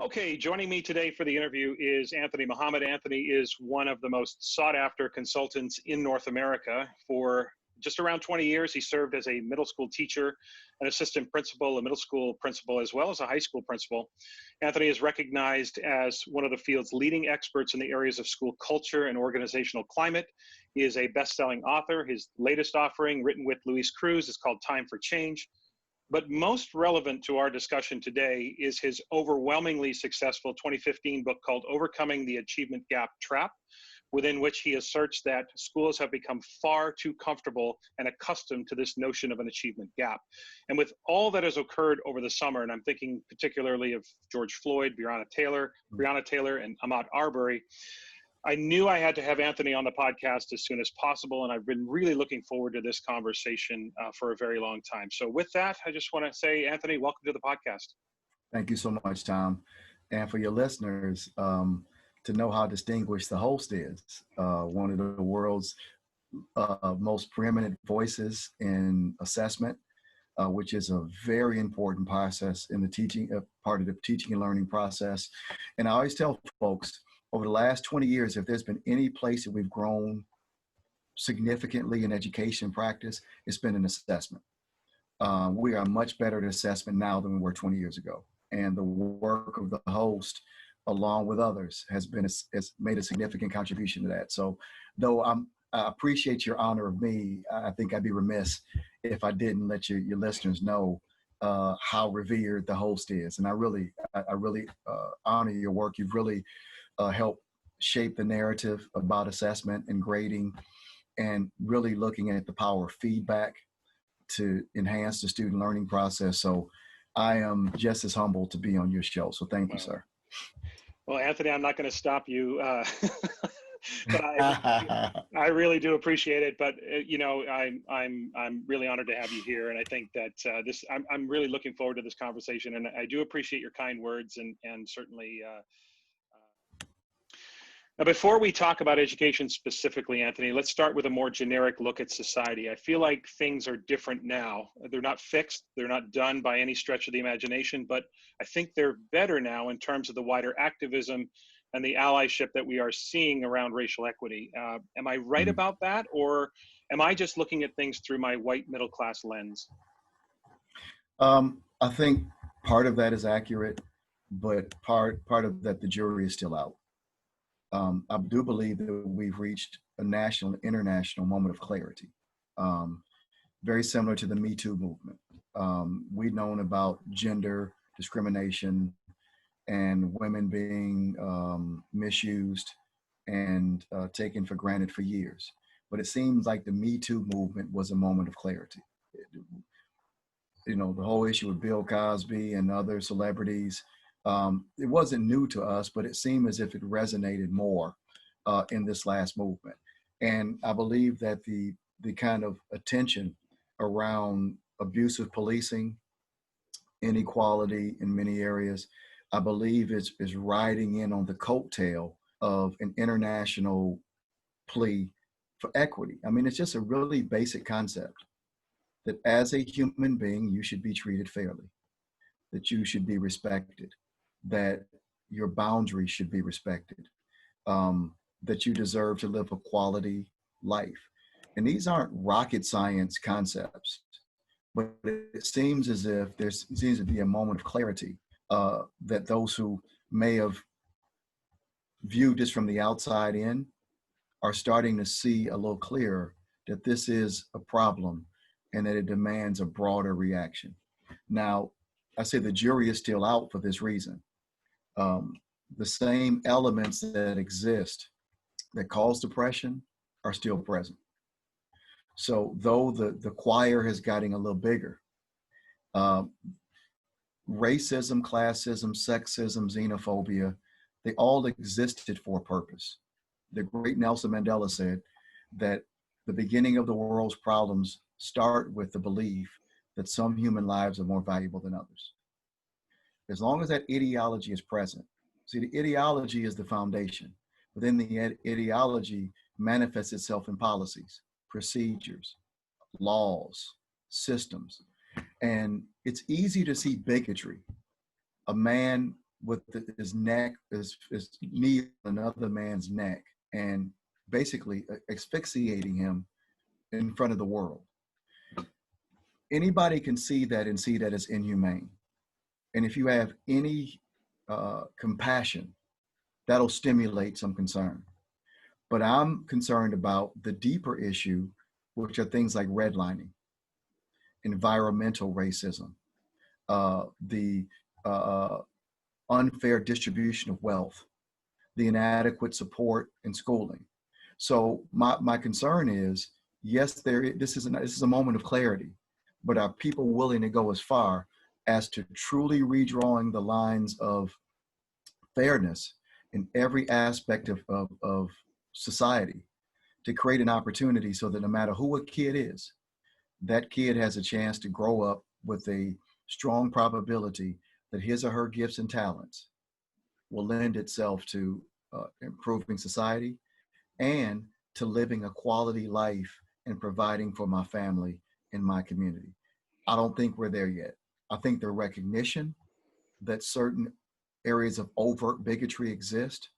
Okay, joining me today for the interview is Anthony Mohammed. Anthony is one of the most sought after consultants in North America. For just around 20 years, he served as a middle school teacher, an assistant principal, a middle school principal, as well as a high school principal. Anthony is recognized as one of the field's leading experts in the areas of school culture and organizational climate. He is a best-selling author. His latest offering, written with Luis Cruz, is called Time for Change. But most relevant to our discussion today is his overwhelmingly successful 2015 book called Overcoming the Achievement Gap Trap, within which he asserts that schools have become far too comfortable and accustomed to this notion of an achievement gap. And with all that has occurred over the summer, and I'm thinking particularly of George Floyd, Breonna Taylor, and Ahmaud Arbery, I knew I had to have Anthony on the podcast as soon as possible, and I've been really looking forward to this conversation for a very long time. So with that, I just want to say, Anthony, welcome to the podcast. Thank you so much, Tom. And for your listeners, to know how distinguished the host is, one of the world's most preeminent voices in assessment, which is a very important process in the teaching, part of the teaching and learning process. And I always tell folks, over the last 20 years, if there's been any place that we've grown significantly in education practice, it's been in assessment. We are much better at assessment now than we were 20 years ago. And the work of the host, along with others, has made a significant contribution to that. So though I appreciate your honor of me, I think I'd be remiss if I didn't let your listeners know how revered the host is. And I really honor your work. You've really help shape the narrative about assessment and grading, and really looking at the power of feedback to enhance the student learning process. So I am just as humbled to be on your show. So thank you, sir. Well, Anthony, I'm not going to stop you, but I really do appreciate it. But you know, I'm really honored to have you here, and I think that I'm really looking forward to this conversation, and I do appreciate your kind words, and certainly. Now, before we talk about education specifically, Anthony, let's start with a more generic look at society. I feel like things are different now. They're not fixed, they're not done by any stretch of the imagination, but I think they're better now in terms of the wider activism and the allyship that we are seeing around racial equity. Am I right about that, or am I just looking at things through my white middle-class lens? I think part of that is accurate, but part of that, the jury is still out. I do believe that we've reached a national and international moment of clarity, very similar to the Me Too movement. We've known about gender discrimination and women being misused and taken for granted for years. But it seems like the Me Too movement was a moment of clarity. You know, the whole issue with Bill Cosby and other celebrities, it wasn't new to us, but it seemed as if it resonated more in this last movement. And I believe that the kind of attention around abusive policing, inequality in many areas, I believe is riding in on the coattail of an international plea for equity. I mean, it's just a really basic concept that as a human being, you should be treated fairly, that you should be respected, that your boundaries should be respected, that you deserve to live a quality life. And these aren't rocket science concepts, but it seems as if there seems to be a moment of clarity that those who may have viewed this from the outside in are starting to see a little clearer that this is a problem and that it demands a broader reaction. Now, I say the jury is still out for this reason. The same elements that exist that cause depression are still present. So though the choir is getting a little bigger, racism, classism, sexism, xenophobia, they all existed for a purpose. The great Nelson Mandela said that the beginning of the world's problems start with the belief that some human lives are more valuable than others. As long as that ideology is present, see, the ideology is the foundation, but then the ideology manifests itself in policies, procedures, laws, systems. And it's easy to see bigotry. A man with his neck, his knee on another man's neck, and basically asphyxiating him in front of the world. Anybody can see that and see that as inhumane. And if you have any compassion, that'll stimulate some concern. But I'm concerned about the deeper issue, which are things like redlining, environmental racism, the unfair distribution of wealth, the inadequate support in schooling. So my concern is, yes, this is a moment of clarity, but are people willing to go as far as to truly redrawing the lines of fairness in every aspect of society to create an opportunity so that no matter who a kid is, that kid has a chance to grow up with a strong probability that his or her gifts and talents will lend itself to improving society and to living a quality life and providing for my family and my community. I don't think we're there yet. I think the recognition that certain areas of overt bigotry exist,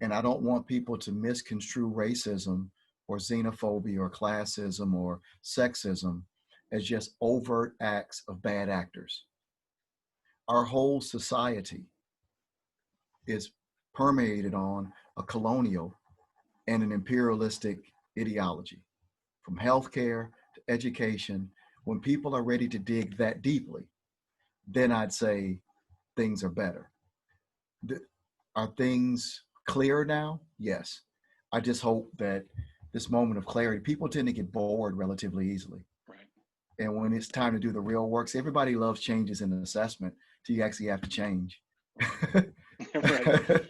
and I don't want people to misconstrue racism or xenophobia or classism or sexism as just overt acts of bad actors. Our whole society is permeated on a colonial and an imperialistic ideology, from healthcare to education. When people are ready to dig that deeply, then I'd say things are better. Are things clear now? Yes. I just hope that this moment of clarity, people tend to get bored relatively easily. Right. And when it's time to do the real work, so everybody loves changes in an assessment till you actually have to change. Right.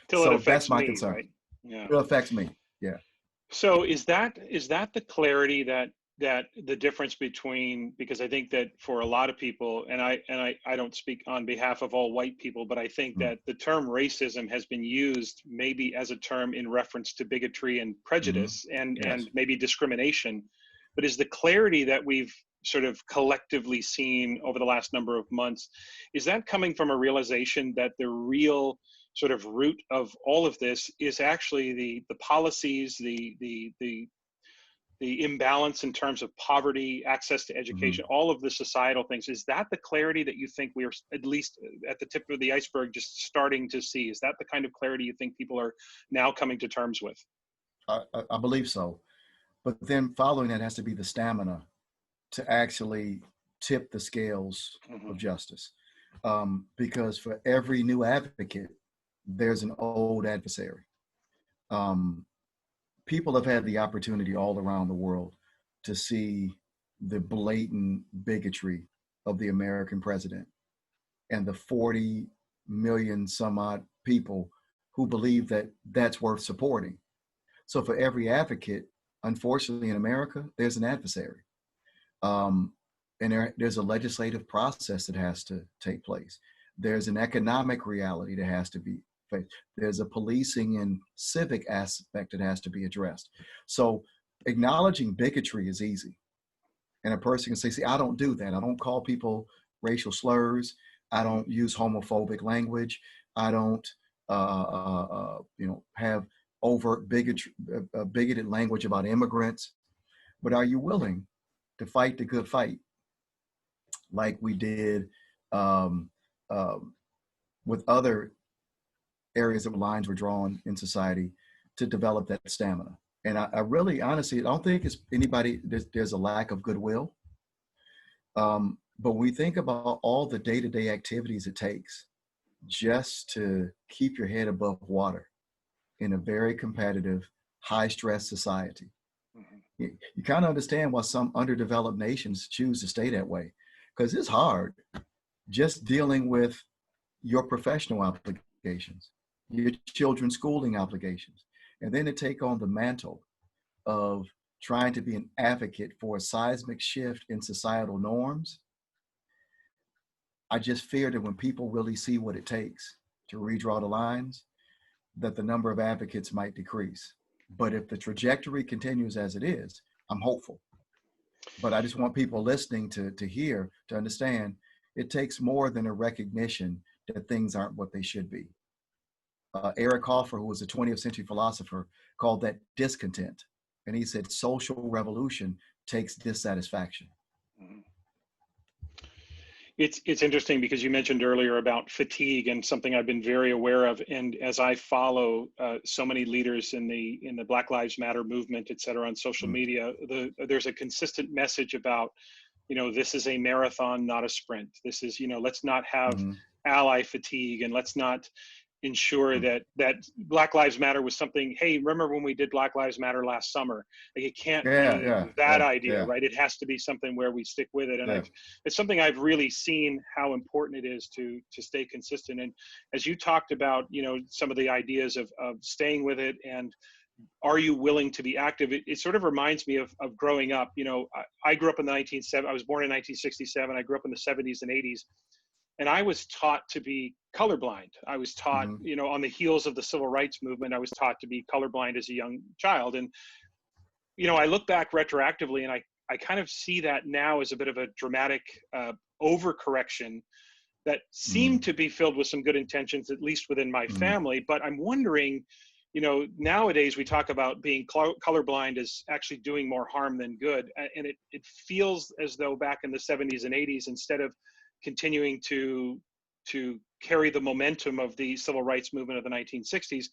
Till So it affects that's my me, concern. right? Yeah. It affects me. Yeah. So is that the clarity that the difference between, because I think that for a lot of people, and I don't speak on behalf of all white people, but I think that the term racism has been used maybe as a term in reference to bigotry and prejudice and maybe discrimination. But is the clarity that we've sort of collectively seen over the last number of months, is that coming from a realization that the real sort of root of all of this is actually the policies, the imbalance in terms of poverty, access to education, all of the societal things? Is that the clarity that you think we are, at least at the tip of the iceberg, just starting to see? Is that the kind of clarity you think people are now coming to terms with? I believe so. But then following that has to be the stamina to actually tip the scales of justice. Because for every new advocate, there's an old adversary. People have had the opportunity all around the world to see the blatant bigotry of the American president and the 40 million some odd people who believe that that's worth supporting. So for every advocate, unfortunately in America, there's an adversary. And there's a legislative process that has to take place. There's an economic reality that has to be faced. There's a policing and civic aspect that has to be addressed. So acknowledging bigotry is easy. And a person can say, see, I don't do that. I don't call people racial slurs. I don't use homophobic language. I don't, have overt bigoted language about immigrants. But are you willing to fight the good fight, like we did with other areas that lines were drawn in society, to develop that stamina? And I really, honestly, I don't think it's anybody, there's a lack of goodwill. But we think about all the day-to-day activities it takes just to keep your head above water in a very competitive, high-stress society. You kind of understand why some underdeveloped nations choose to stay that way, because it's hard just dealing with your professional obligations, your children's schooling obligations, and then to take on the mantle of trying to be an advocate for a seismic shift in societal norms. I just fear that when people really see what it takes to redraw the lines, that the number of advocates might decrease. But if the trajectory continues as it is, I'm hopeful. But I just want people listening to hear, to understand, it takes more than a recognition that things aren't what they should be. Eric Hoffer, who was a 20th century philosopher, called that discontent. And he said, social revolution takes dissatisfaction. Mhm. It's interesting because you mentioned earlier about fatigue, and something I've been very aware of. And as I follow so many leaders in the Black Lives Matter movement, et cetera, on social media, there's a consistent message about, this is a marathon, not a sprint. This is, let's not have ally fatigue, and let's not ensure that Black Lives Matter was something. Hey, remember when we did Black Lives Matter last summer? Like, it can't be that idea, right? It has to be something where we stick with it. And it's something I've really seen how important it is to stay consistent. And as you talked about, some of the ideas of staying with it, and are you willing to be active? It sort of reminds me of growing up. I grew up in the 1970s. I was born in 1967. I grew up in the 70s and 80s. And I was taught to be colorblind. I was taught, on the heels of the civil rights movement, I was taught to be colorblind as a young child. And, I look back retroactively, and I kind of see that now as a bit of a dramatic overcorrection that seemed to be filled with some good intentions, at least within my family. But I'm wondering, nowadays we talk about being colorblind as actually doing more harm than good. And it feels as though back in the 70s and 80s, instead of continuing to carry the momentum of the civil rights movement of the 1960s,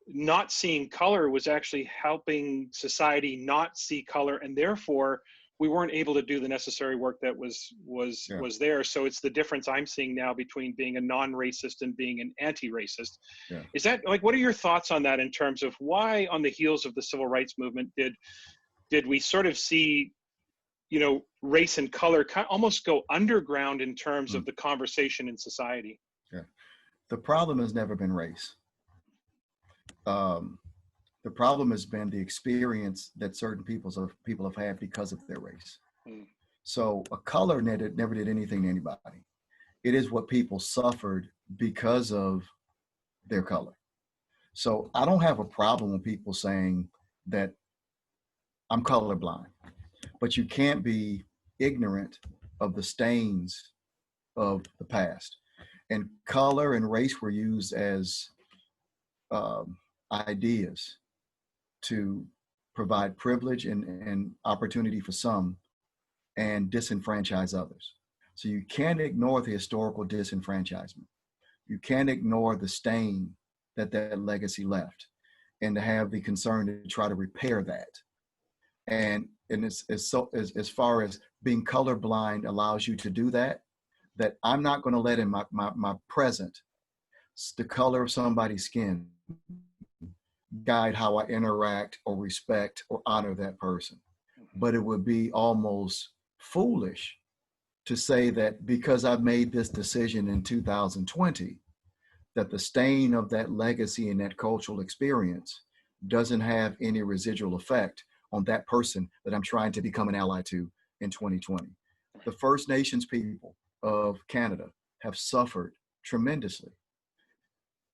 not seeing color was actually helping society not see color, and therefore we weren't able to do the necessary work that was there. So it's the difference I'm seeing now between being a non-racist and being an anti-racist. Is that, like, what are your thoughts on that, in terms of why on the heels of the civil rights movement did we sort of see race and color almost go underground in terms of the conversation in society? The problem has never been race. The problem has been the experience that certain people have had because of their race. So a color never did anything to anybody. It is what people suffered because of their color. So I don't have a problem with people saying that I'm colorblind, but you can't be ignorant of the stains of the past. And color and race were used as ideas to provide privilege and opportunity for some and disenfranchise others. So you can't ignore the historical disenfranchisement. You can't ignore the stain that legacy left, and to have the concern to try to repair that. And as far as being colorblind allows you to do that I'm not going to let in my present, the color of somebody's skin, guide how I interact or respect or honor that person. But it would be almost foolish to say that because I've made this decision in 2020, that the stain of that legacy and that cultural experience doesn't have any residual effect on that person that I'm trying to become an ally to in 2020. The First Nations people of Canada have suffered tremendously.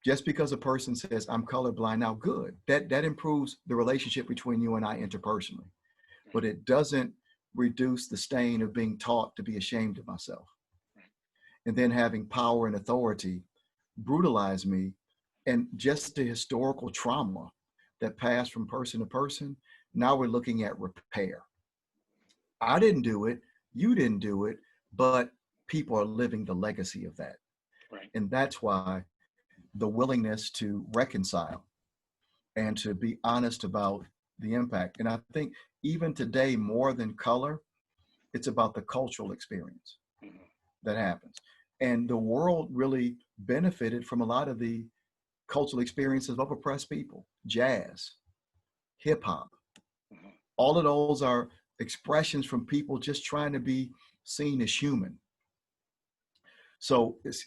Just because a person says, I'm colorblind now, good. That improves the relationship between you and I interpersonally. But it doesn't reduce the stain of being taught to be ashamed of myself. And then having power and authority brutalize me. And just the historical trauma that passed from person to person, now we're looking at repair. I didn't do it, you didn't do it, but people are living the legacy of that. Right. And that's why the willingness to reconcile and to be honest about the impact. And I think even today, more than color, it's about the cultural experience that happens. And the world really benefited from a lot of the cultural experiences of oppressed people. Jazz, hip hop, all of those are expressions from people just trying to be seen as human. So it's,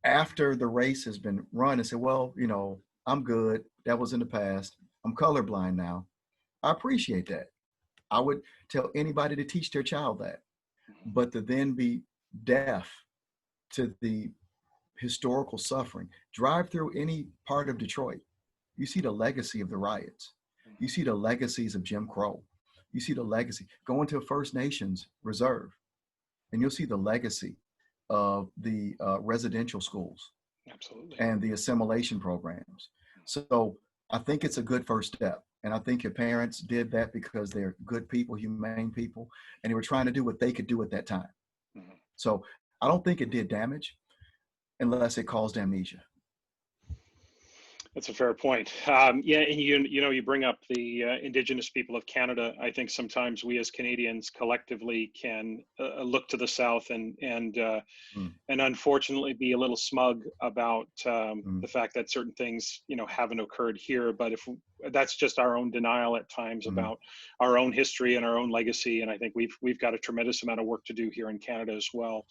after the race has been run and said, well, I'm good. That was in the past. I'm colorblind now. I appreciate that. I would tell anybody to teach their child that. But to then be deaf to the historical suffering, drive through any part of Detroit, you see the legacy of the riots. You see the legacies of Jim Crow. You see the legacy. Go into a First Nations reserve, and you'll see the legacy of the residential schools Absolutely. and the assimilation programs. So I think it's a good first step. And I think your parents did that because they're good people, humane people, and they were trying to do what they could do at that time. Mhm. So I don't think it did damage unless it caused amnesia. That's a fair point. Yeah, and you know, you bring up the Indigenous people of Canada. I think sometimes we as Canadians collectively can look to the South Mm, and unfortunately be a little smug about mm, the fact that certain things, you know, haven't occurred here. But if that's just our own denial at times mm, about our own history and our own legacy, and I think we've got a tremendous amount of work to do here in Canada as well,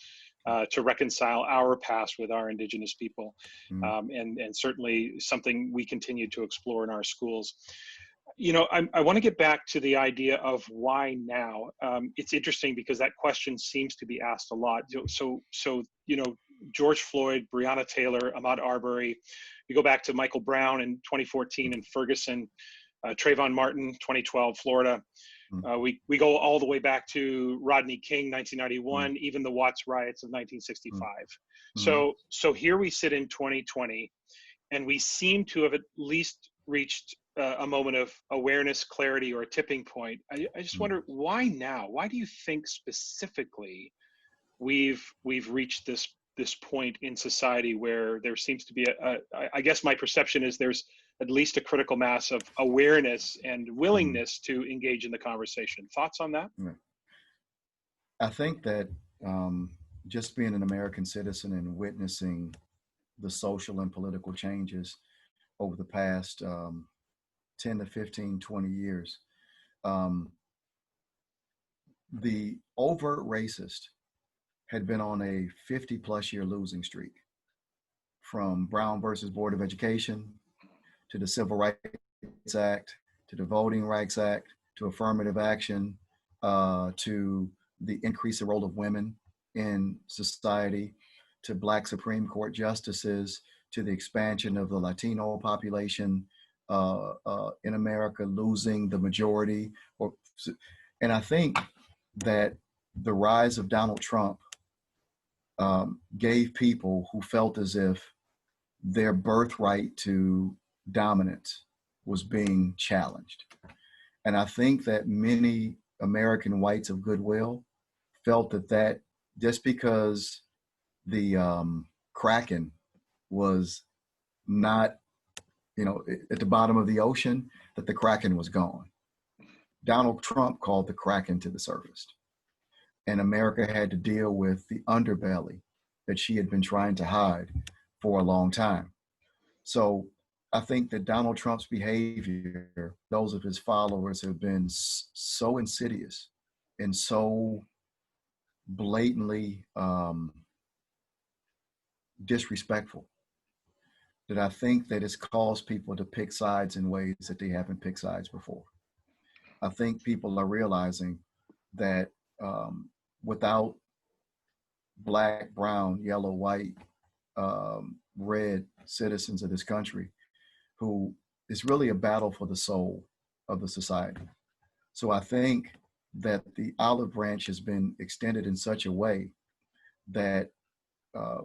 to reconcile our past with our Indigenous people, mm, and certainly something we continue to explore in our schools. You know, I want to get back to the idea of why now. It's interesting because that question seems to be asked a lot. So you know, George Floyd, Breonna Taylor, Ahmaud Arbery. You go back to Michael Brown in 2014 in Ferguson, Trayvon Martin, 2012, Florida. mm, We go all the way back to Rodney King, mm, 1991, even the Watts riots of mm, 1965. mm, So here we sit in 2020, and we seem to have at least reached a moment of awareness, clarity, or a tipping point. I just mm. wonder, why now? Why do you think specifically we've reached this point in society where there seems to be I guess my perception is there's at least a critical mass of awareness and Mm. willingness to engage in the conversation. Thoughts on that? Right. I think that um, just being an American citizen and witnessing the social and political changes over the past 10 to 15, 20 years, um, the overt racist had been on a 50 plus year losing streak from Brown versus Board of Education to the Civil Rights Act to the Voting Rights Act to affirmative action to the increasing role of women in society to Black Supreme Court justices to the expansion of the Latino population in America losing the majority. And I think that the rise of Donald Trump gave people who felt as if their birthright to dominance was being challenged. And I think that many American whites of goodwill felt that just because the Kraken was not, at the bottom of the ocean, that the Kraken was gone. Donald Trump called the Kraken to the surface. And America had to deal with the underbelly that she had been trying to hide for a long time. So I think that Donald Trump's behavior, those of his followers, have been so insidious and so blatantly disrespectful that I think that it's caused people to pick sides in ways that they haven't picked sides before. I think people are realizing that without Black, brown, yellow, white, red citizens of this country, who is really a battle for the soul of the society. So I think that the olive branch has been extended in such a way that uh,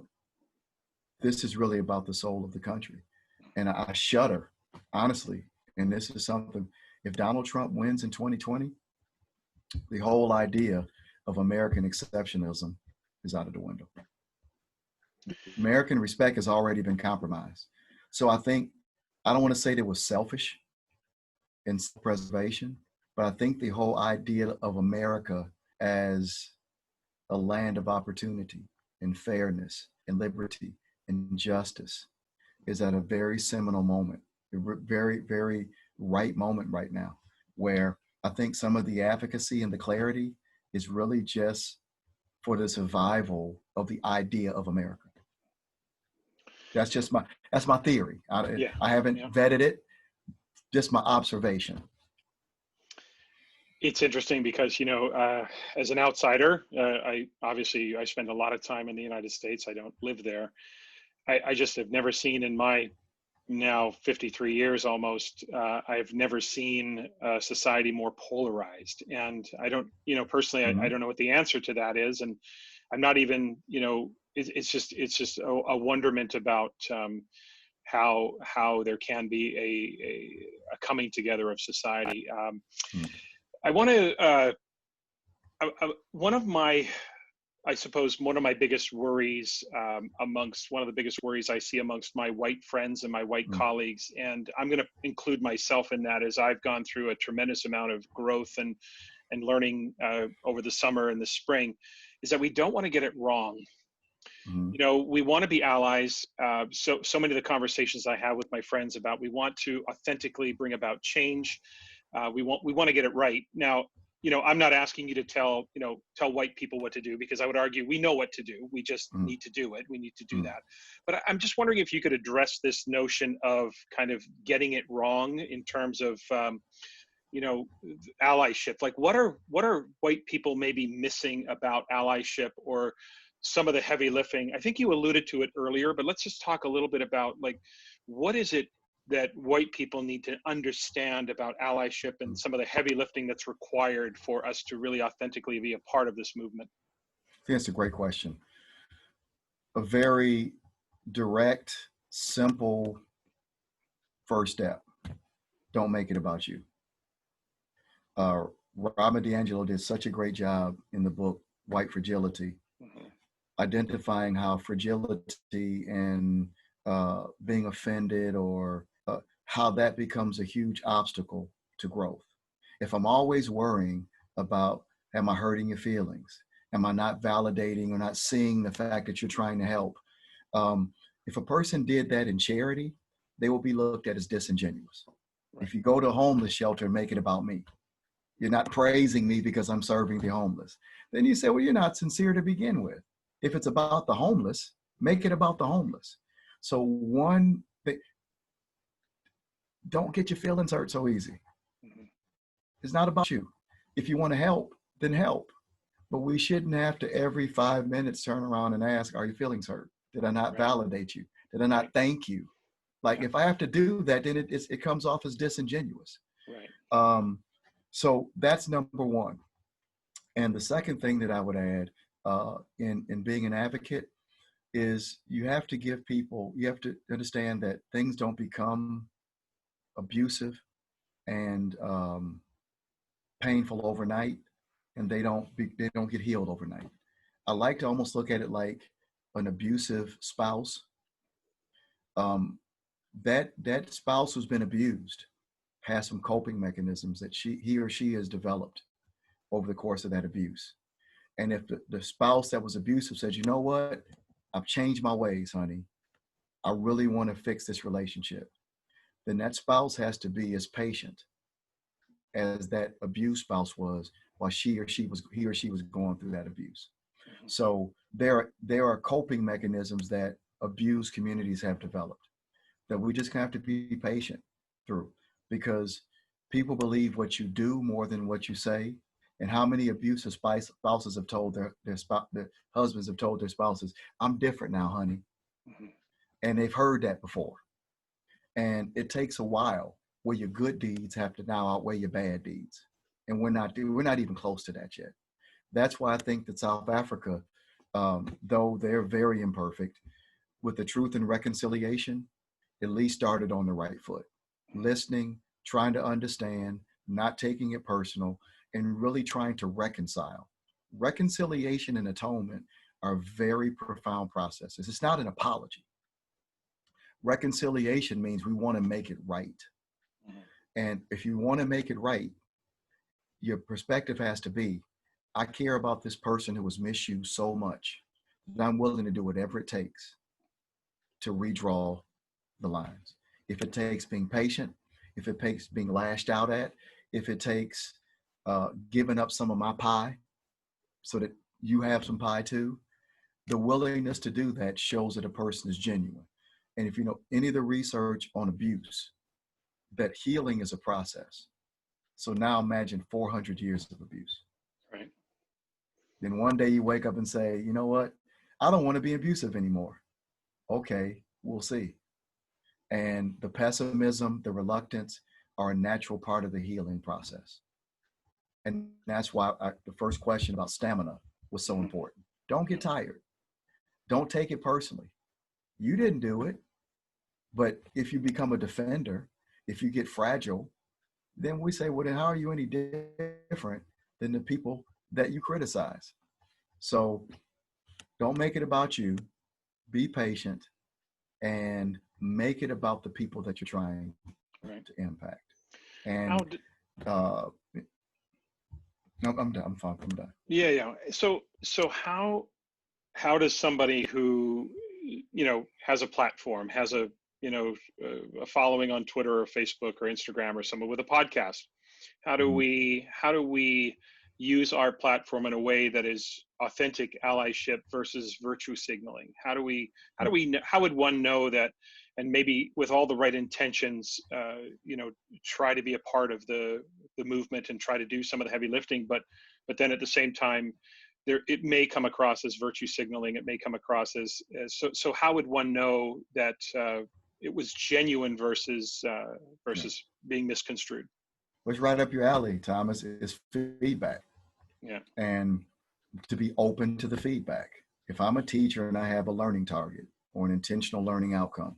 this is really about the soul of the country. And I shudder, honestly, and this is something, if Donald Trump wins in 2020, the whole idea of American exceptionalism is out of the window. American respect has already been compromised. So I don't want to say that was selfish in preservation, but I think the whole idea of America as a land of opportunity and fairness and liberty and justice is at a very seminal moment, a very, very right moment right now, where I think some of the advocacy and the clarity is really just for the survival of the idea of America. That's my theory. Yeah, I haven't yeah. vetted it, just my observation. It's interesting because, you know, as an outsider, I spend a lot of time in the United States. I don't live there. I just have never seen in my now 53 years almost, I've never seen a society more polarized. And I don't, you know, personally, I Mm-hmm. don't know what the answer to that is. And I'm not even, you know, it's just a wonderment about how there can be a coming together of society. Mm. I want to one of my, I suppose one of my biggest worries, amongst one of the biggest worries I see amongst my white friends and my white Mm. colleagues, and I'm going to include myself in that, as I've gone through a tremendous amount of growth and learning over the summer and the spring, is that we don't want to get it wrong. Mm. You know, we want to be allies. So many of the conversations I have with my friends about, we want to authentically bring about change. We want to get it right. Now, you know, I'm not asking you to tell white people what to do, because I would argue we know what to do. We just Mm. need to do it. We need to do Mm. that. But I'm just wondering if you could address this notion of kind of getting it wrong in terms of you know, allyship. Like, what are white people maybe missing about allyship, or some of the heavy lifting? I think you alluded to it earlier, but let's just talk a little bit about, like, what is it that white people need to understand about allyship and Mm. some of the heavy lifting that's required for us to really authentically be a part of this movement? I think that's a great question. A very direct, simple first step. Don't make it about you. Robert DiAngelo did such a great job in the book White Fragility, Mhm. identifying how fragility and being offended, or how that becomes a huge obstacle to growth. If I'm always worrying about, am I hurting your feelings? Am I not validating or not seeing the fact that you're trying to help? Um, if a person did that in charity, they will be looked at as disingenuous. Right. If you go to a homeless shelter and make it about me, you're not praising me because I'm serving the homeless, then you say, well, you're not sincere to begin with. If it's about the homeless, make it about the homeless. So one thing, don't get your feelings hurt so easy. Mhm. It's not about you. If you want to help, then help. But we shouldn't have to every 5 minutes turn around and ask, are your feelings hurt? Did I not Right. validate you? Did I Right. not thank you? Like, Yeah. if I have to do that, then it comes off as disingenuous. Right. Um, so that's number one. And the second thing that I would add, in being an advocate, is you have to give people, you have to understand that things don't become abusive and painful overnight, and they don't get healed overnight. I like to almost look at it like an abusive spouse. Um, that spouse who's been abused has some coping mechanisms that he or she has developed over the course of that abuse. And if the spouse that was abusive says, you know what, I've changed my ways, honey, I really want to fix this relationship, then that spouse has to be as patient as that abused spouse was while he or she was going through that abuse. Mhm. So there are coping mechanisms that abused communities have developed that we just have to be patient through, because people believe what you do more than what you say. And how many abusive spouses have told their husbands have told their spouses, I'm different now, honey. Mhm. And they've heard that before. And it takes a while where your good deeds have to now outweigh your bad deeds. And we're not even close to that yet. That's why I think that South Africa, though they're very imperfect, with the Truth and Reconciliation, at least started on the right foot. Listening, trying to understand, not taking it personal, and really trying to reconcile. Reconciliation and atonement are very profound processes. It's not an apology. Reconciliation means we want to make it right. Mhm. And if you want to make it right, your perspective has to be, I care about this person who was misused so much that I'm willing to do whatever it takes to redraw the lines. If it takes being patient, if it takes being lashed out at, if it takes giving up some of my pie so that you have some pie too, the willingness to do that shows that a person is genuine. And if you know any of the research on abuse, that healing is a process. So now imagine 400 years of abuse. Right. Then one day you wake up and say, you know what? I don't want to be abusive anymore. Okay, we'll see. And the pessimism, the reluctance are a natural part of the healing process. And that's why the first question about stamina was so Mhm. important. Don't get Mhm. tired. Don't take it personally. You didn't do it. But if you become a defender, if you get fragile, then we say, well, then how are you any different than the people that you criticize? So don't make it about you. Be patient and make it about the people that you're trying to impact. And no, I'm done. I'm fine. I'm done. Yeah. So how does somebody who, has a platform, has a following on Twitter or Facebook or Instagram, or someone with a podcast, how do we use our platform in a way that is authentic allyship versus virtue signaling? How would one know that, and maybe with all the right intentions, try to be a part of the movement and try to do some of the heavy lifting, but then at the same time, it may come across as virtue signaling. It may come across as so. How would one know that it was genuine versus being misconstrued? What's right up your alley, Thomas, is feedback. Yeah. And to be open to the feedback. If I'm a teacher and I have a learning target or an intentional learning outcome,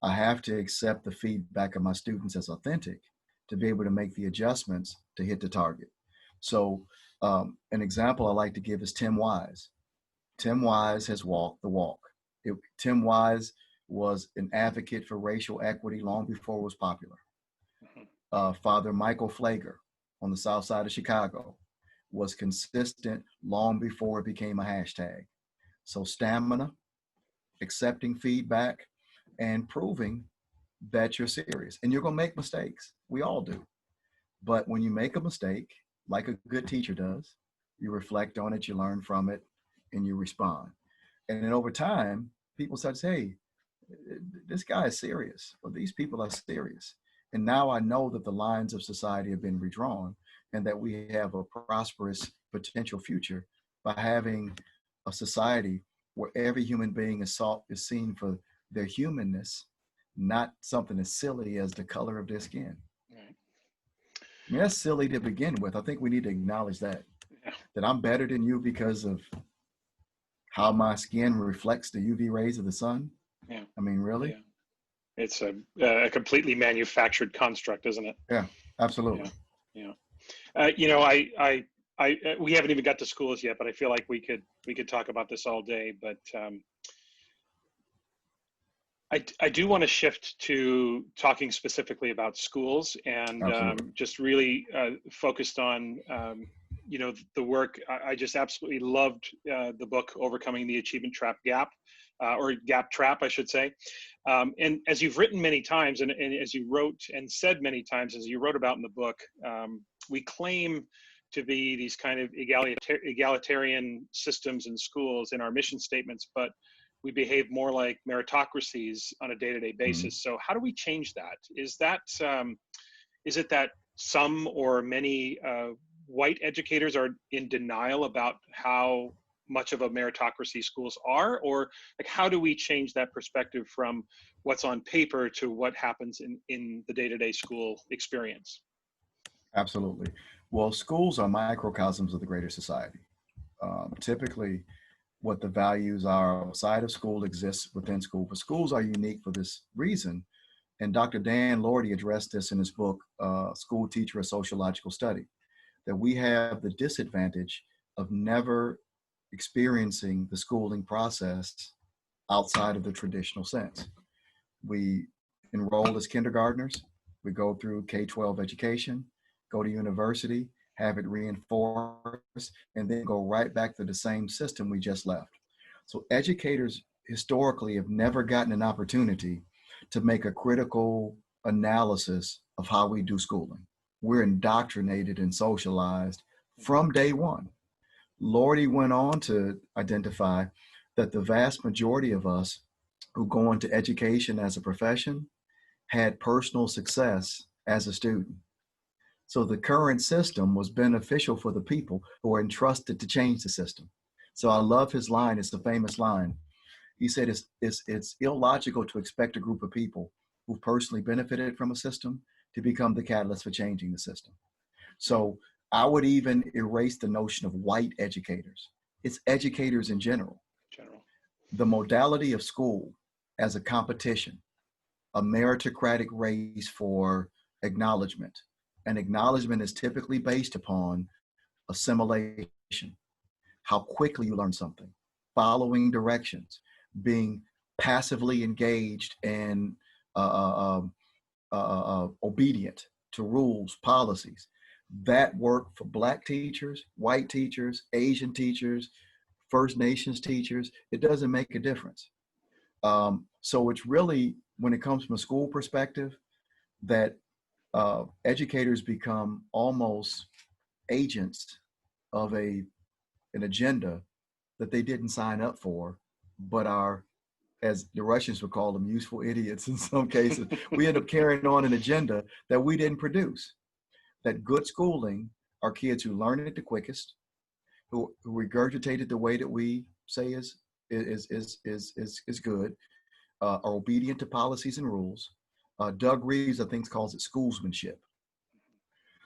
I have to accept the feedback of my students as authentic to be able to make the adjustments to hit the target. So an example I like to give is Tim Wise. Tim Wise has walked the walk. Tim Wise was an advocate for racial equity long before it was popular. Father Michael Flager on the south side of Chicago was consistent long before it became a hashtag. So stamina, accepting feedback, and proving that you're serious. And you're going to make mistakes. We all do. But when you make a mistake, like a good teacher does, you reflect on it, you learn from it, and you respond. And then over time, people start to say, hey, this guy is serious, or these people are serious. And now I know that the lines of society have been redrawn and that we have a prosperous potential future by having a society where every human being is seen for their humanness, not something as silly as the color of their skin. Right. I mean, that's silly to begin with. I think we need to acknowledge that I'm better than you because of how my skin reflects the UV rays of the sun. Yeah. I mean, really? Yeah. It's a completely manufactured construct, isn't it? Yeah, absolutely. Yeah. We haven't even got to schools yet, but I feel like we could talk about this all day. But I do want to shift to talking specifically about schools and just really focused on the work. I just absolutely loved the book Overcoming the Achievement Trap Gap. Or gap trap, I should say. And as you've written many times, and as you wrote and said many times, as you wrote about in the book, we claim to be these kind of egalitarian systems in schools in our mission statements, but we behave more like meritocracies on a day-to-day basis. So how do we change that? Is it that some or many white educators are in denial about how much of a meritocracy schools are, or like how do we change that perspective from what's on paper to what happens in the day-to-day school experience? Absolutely. Well, schools are microcosms of the greater society. Typically, what the values are outside of school exists within school, but schools are unique for this reason. And Dr. Dan Lordy addressed this in his book, School Teacher, a Sociological Study, that we have the disadvantage of never experiencing the schooling process outside of the traditional sense. We enroll as kindergartners, we go through K-12 education, go to university, have it reinforced, and then go right back to the same system we just left. So educators historically have never gotten an opportunity to make a critical analysis of how we do schooling. We're indoctrinated and socialized from day one. Lordy went on to identify that the vast majority of us who go into education as a profession had personal success as a student. So the current system was beneficial for the people who are entrusted to change the system. So I love his line. It's a famous line. He said, it's illogical to expect a group of people who personally benefited from a system to become the catalyst for changing the system. So I would even erase the notion of white educators. It's educators in general. the modality of school as a competition, a meritocratic race for acknowledgement. And acknowledgement is typically based upon assimilation, how quickly you learn something, following directions, being passively engaged and obedient to rules, policies. That work for Black teachers, white teachers, Asian teachers, First Nations teachers, it doesn't make a difference. So it's really, when it comes from a school perspective, that educators become almost agents of an agenda that they didn't sign up for, but are, as the Russians would call them, useful idiots in some cases. We end up carrying on an agenda that we didn't produce. That good schooling are kids who learn it the quickest, who regurgitate it the way that we say is good, are obedient to policies and rules. Doug Reeves, I think, calls it schoolsmanship.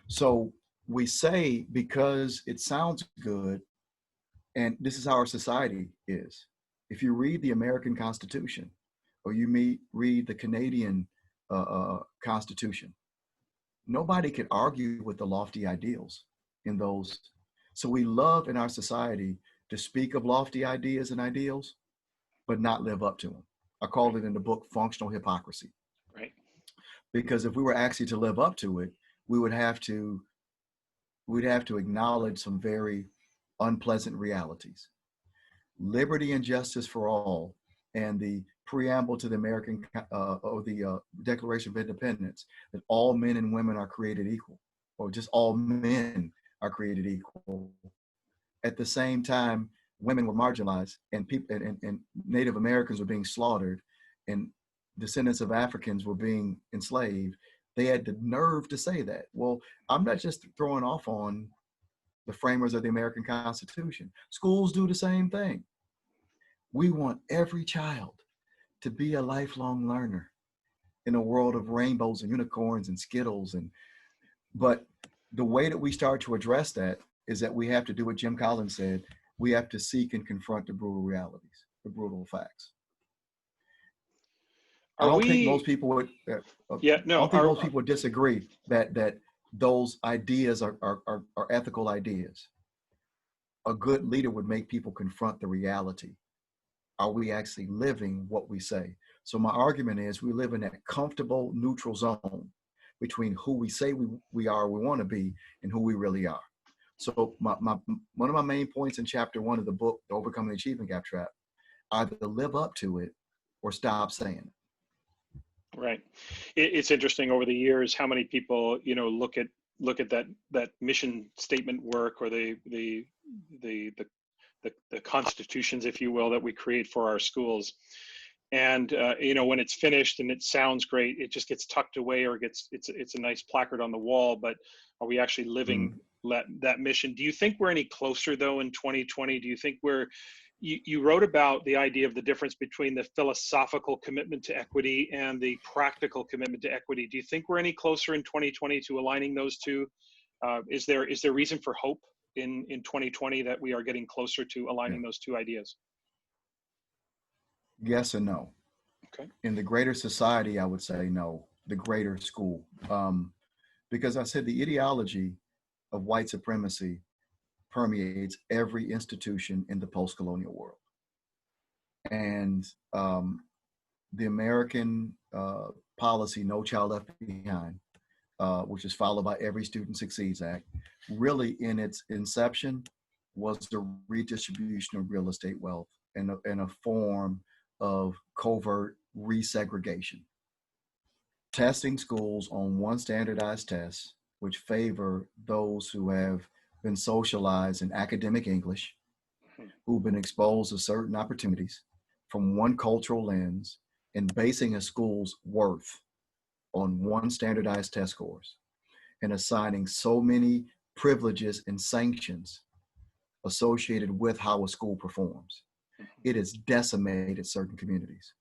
So we say, because it sounds good, and this is how our society is. If you read the American Constitution, or you read the Canadian Constitution, nobody can argue with the lofty ideals in those. So we love in our society to speak of lofty ideas and ideals, but not live up to them. I called it in the book functional hypocrisy. Right. Because if we were actually to live up to it, we'd have to acknowledge some very unpleasant realities. Liberty and justice for all, and the preamble to the American or the Declaration of Independence, that all men and women are created equal, or just all men are created equal. At the same time, women were marginalized, and people and Native Americans were being slaughtered, and descendants of Africans were being enslaved. They had the nerve to say that. Well, I'm not just throwing off on the framers of the American Constitution. Schools do the same thing. We want every child to be a lifelong learner in a world of rainbows and unicorns and Skittles. But the way that we start to address that is that we have to do what Jim Collins said. We have to seek and confront the brutal realities, the brutal facts. I don't think most people would. Most people would disagree that those ideas are ethical ideas. A good leader would make people confront the reality. Are we actually living what we say? So my argument is, we live in that comfortable neutral zone between who we say we are, we want to be, and who we really are. So one of my main points in chapter 1 of the book, The Overcoming the Achievement Gap Trap, either live up to it or stop saying it. Right. It's interesting over the years how many people, look at that mission statement work, or the constitutions, if you will, that we create for our schools. And when it's finished and it sounds great, it just gets tucked away, or it's a nice placard on the wall. But are we actually living that mission? Do you think we're any closer, though, in 2020? Do you think you wrote about the idea of the difference between the philosophical commitment to equity and the practical commitment to equity? Do you think we're any closer in 2020 to aligning those two? Is there reason for hope in 2020 that we are getting closer to aligning those two ideas? Yes and no. Okay. In the greater society, I would say no. The greater school, because I said the ideology of white supremacy permeates every institution in the post-colonial world. And the American policy, No Child Left Behind, which is followed by every Student Succeeds Act, really in its inception was the redistribution of real estate wealth in a form of covert resegregation. Testing schools on one standardized test, which favor those who have been socialized in academic English, who've been exposed to certain opportunities from one cultural lens, and basing a school's worth on one standardized test scores, and assigning so many privileges and sanctions associated with how a school performs. It has decimated certain communities.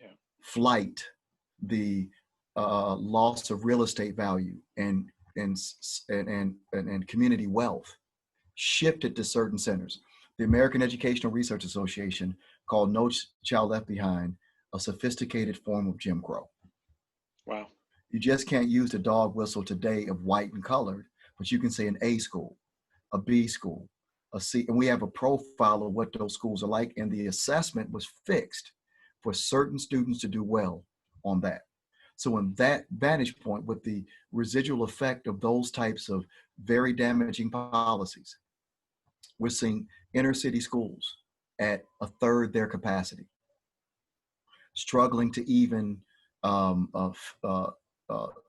Yeah. Flight, the loss of real estate value and community wealth shifted to certain centers. The American Educational Research Association called No Child Left Behind a sophisticated form of Jim Crow. Wow. You just can't use the dog whistle today of white and colored, but you can say an A school, a B school, a C, and we have a profile of what those schools are like, and the assessment was fixed for certain students to do well on that. So in that vantage point, with the residual effect of those types of very damaging policies, we're seeing inner city schools at a third their capacity, struggling to even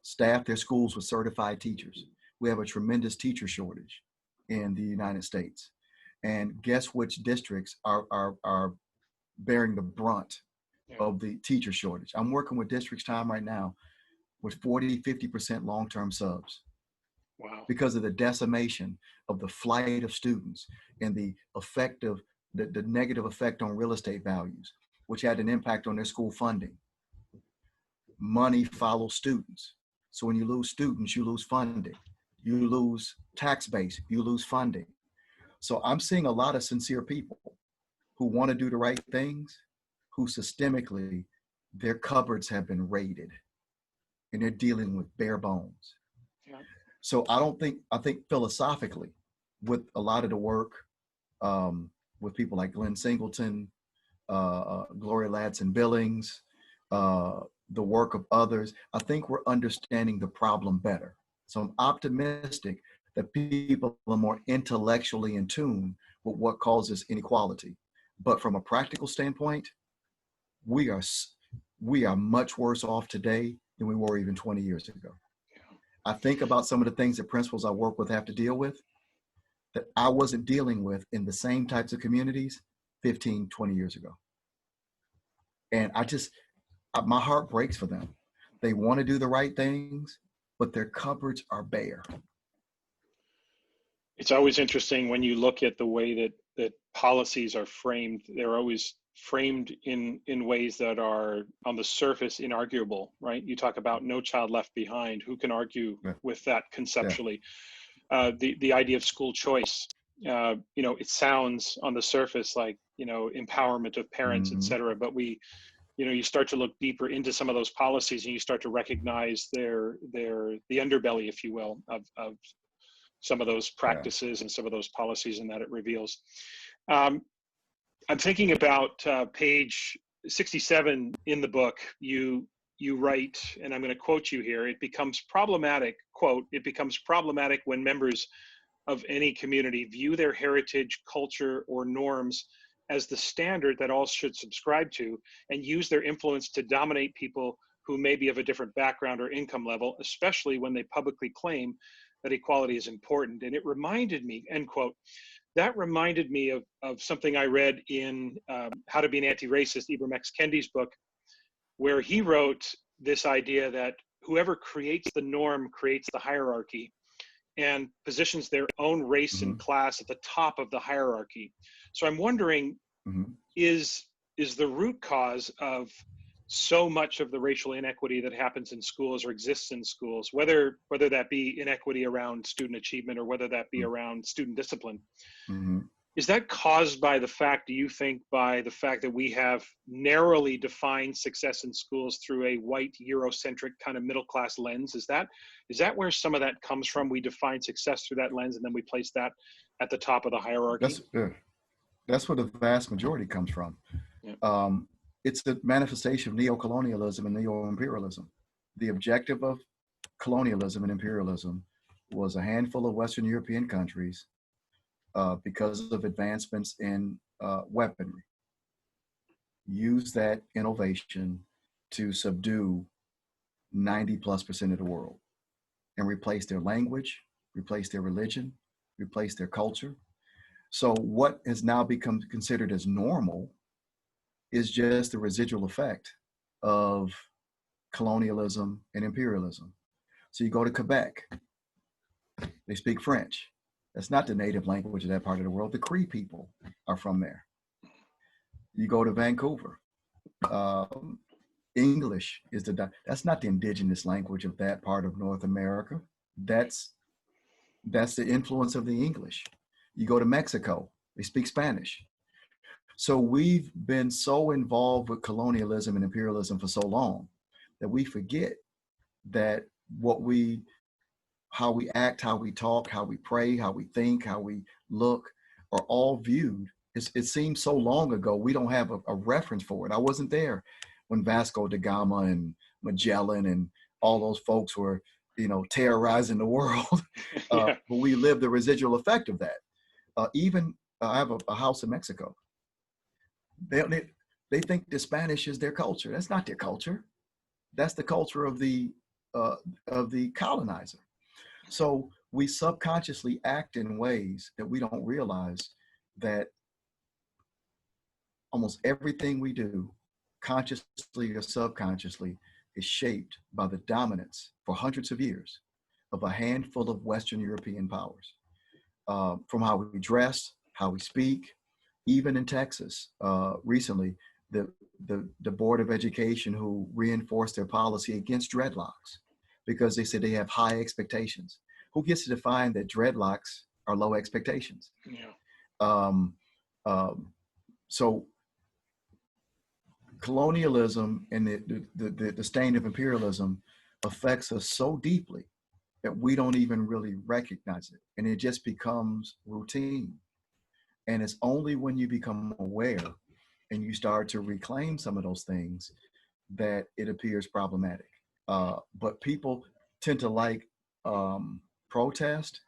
staff their schools with certified teachers. We have a tremendous teacher shortage in the United States. And guess which districts are bearing the brunt of the teacher shortage? I'm working with districts time right now with 40, 50% long-term subs. Wow. Because of the decimation of the flight of students and the effect of the negative effect on real estate values, which had an impact on their school funding. Money follows students. So when you lose students, you lose funding. You lose tax base, you lose funding. So I'm seeing a lot of sincere people who want to do the right things, who systemically, their cupboards have been raided and they're dealing with bare bones. Yeah. So I think philosophically, with a lot of the work with people like Glenn Singleton, Gloria Ladson-Billings, the work of others, I think we're understanding the problem better. So I'm optimistic that people are more intellectually in tune with what causes inequality. But from a practical standpoint, we are much worse off today than we were even 20 years ago. I think about some of the things that principals I work with have to deal with that I wasn't dealing with in the same types of communities 15, 20 years ago. And my heart breaks for them. They want to do the right things, but their cupboards are bare. It's always interesting when you look at the way that policies are framed. They're always framed in ways that are on the surface inarguable, right? You talk about No Child Left Behind. Who can argue with that conceptually? Yeah. The idea of school choice, it sounds on the surface like, empowerment of parents, et cetera, but you start to look deeper into some of those policies and you start to recognize the underbelly, if you will, of some of those practices and some of those policies and that it reveals. I'm thinking about page 67 in the book. You write, and I'm going to quote you here, it becomes problematic, quote, it becomes problematic when members of any community view their heritage, culture, or norms as the standard that all should subscribe to and use their influence to dominate people who may be of a different background or income level, especially when they publicly claim that equality is important. And it reminded me, end quote, that reminded me of something I read in How to Be an Anti-Racist, Ibram X. Kendi's book, where he wrote this idea that whoever creates the norm creates the hierarchy and positions their own race and class at the top of the hierarchy. So I'm wondering, is the root cause of so much of the racial inequity that happens in schools or exists in schools, whether that be inequity around student achievement or whether that be around student discipline, is that caused by the fact, do you think, by the fact that we have narrowly defined success in schools through a white Eurocentric kind of middle class lens? Is that where some of that comes from? We define success through that lens and then we place that at the top of the hierarchy? That's where the vast majority comes from. Yeah. It's the manifestation of neocolonialism and neo-imperialism. The objective of colonialism and imperialism was a handful of Western European countries because of advancements in weaponry. Use that innovation to subdue 90+% of the world and replace their language, replace their religion, replace their culture. So what has now become considered as normal is just the residual effect of colonialism and imperialism. So you go to Quebec, they speak French. That's not the native language of that part of the world. The Cree people are from there. You go to Vancouver, English is that's not the indigenous language of that part of North America. That's the influence of the English. You go to Mexico, They speak Spanish. So we've been so involved with colonialism and imperialism for so long that we forget that how we act, how we talk, how we pray, how we think, how we look are all viewed. It seems so long ago, we don't have a reference for it. I wasn't there when Vasco da Gama and Magellan and all those folks were, terrorizing the world. Yeah. But we live the residual effect of that. Even I have a house in Mexico. They think the Spanish is their culture. That's not their culture. That's the culture of the colonizer. So we subconsciously act in ways that we don't realize that almost everything we do, consciously or subconsciously, is shaped by the dominance for hundreds of years of a handful of Western European powers. From how we dress, how we speak, even in Texas, recently, the Board of Education who reinforced their policy against dreadlocks because they said they have high expectations. Who gets to define that dreadlocks are low expectations? Yeah. So colonialism and the stain of imperialism affects us so deeply that we don't even really recognize it. And it just becomes routine. And it's only when you become aware and you start to reclaim some of those things that it appears problematic. But people tend to like protest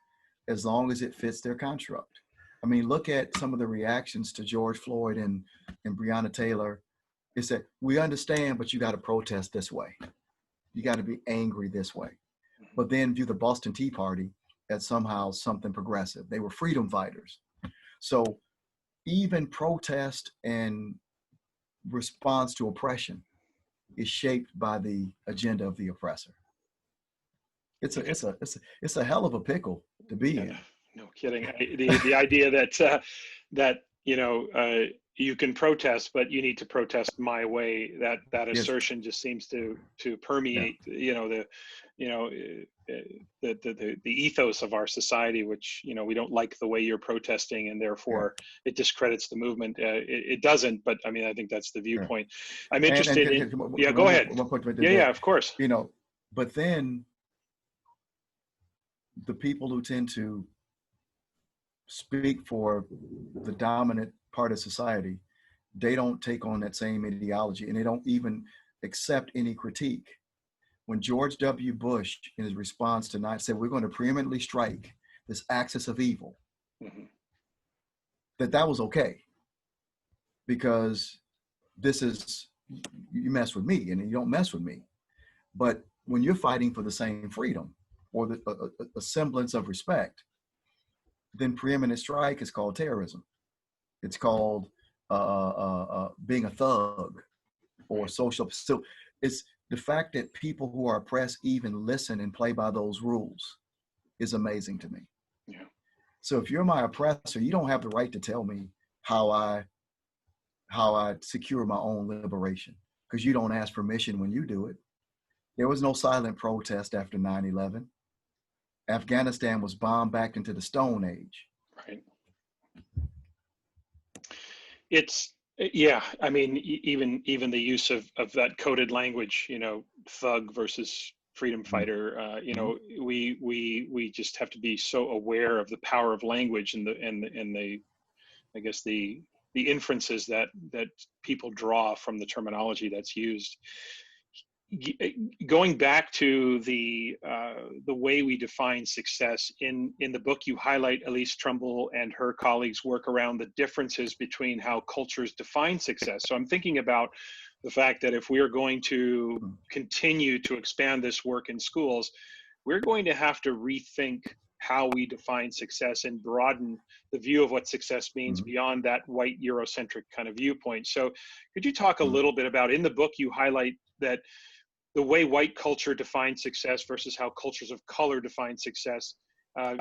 as long as it fits their construct. I mean, look at some of the reactions to George Floyd and Breonna Taylor. It's that we understand, but you got to protest this way. You got to be angry this way. But then view the Boston Tea Party as somehow something progressive. They were freedom fighters. So even protest and response to oppression is shaped by the agenda of the oppressor. It's a hell of a pickle to be in. No kidding. The idea that you can protest, but you need to protest my way. That assertion just seems to permeate the ethos of our society, which we don't like the way you're protesting, and therefore it discredits the movement. It doesn't, but I mean, I think that's the viewpoint. I'm interested in. Yeah, go ahead. Yeah, of course. But then the people who tend to speak for the dominant part of society, they don't take on that same ideology, and they don't even accept any critique. When George W. Bush, in his response to 9/11, said, we're going to preeminently strike this axis of evil, that was okay. Because this is, you mess with me and you don't mess with me. But when you're fighting for the same freedom or a semblance of respect, then preeminent strike is called terrorism. It's called being a thug or social. So it's the fact that people who are oppressed even listen and play by those rules is amazing to me. Yeah. So if you're my oppressor, you don't have the right to tell me how I secure my own liberation, because you don't ask permission when you do it. There was no silent protest after 9/11. Afghanistan was bombed back into the Stone Age. Right. It's, yeah, I mean, even the use of that coded language, thug versus freedom fighter, we just have to be so aware of the power of language and the I guess the inferences that people draw from the terminology that's used. Going back to the way we define success, in the book you highlight Elise Trumbull and her colleagues' work around the differences between how cultures define success. So I'm thinking about the fact that if we are going to continue to expand this work in schools, we're going to have to rethink how we define success and broaden the view of what success means beyond that white Eurocentric kind of viewpoint. So could you talk a little bit about, in the book you highlight that the way white culture defines success versus how cultures of color define success,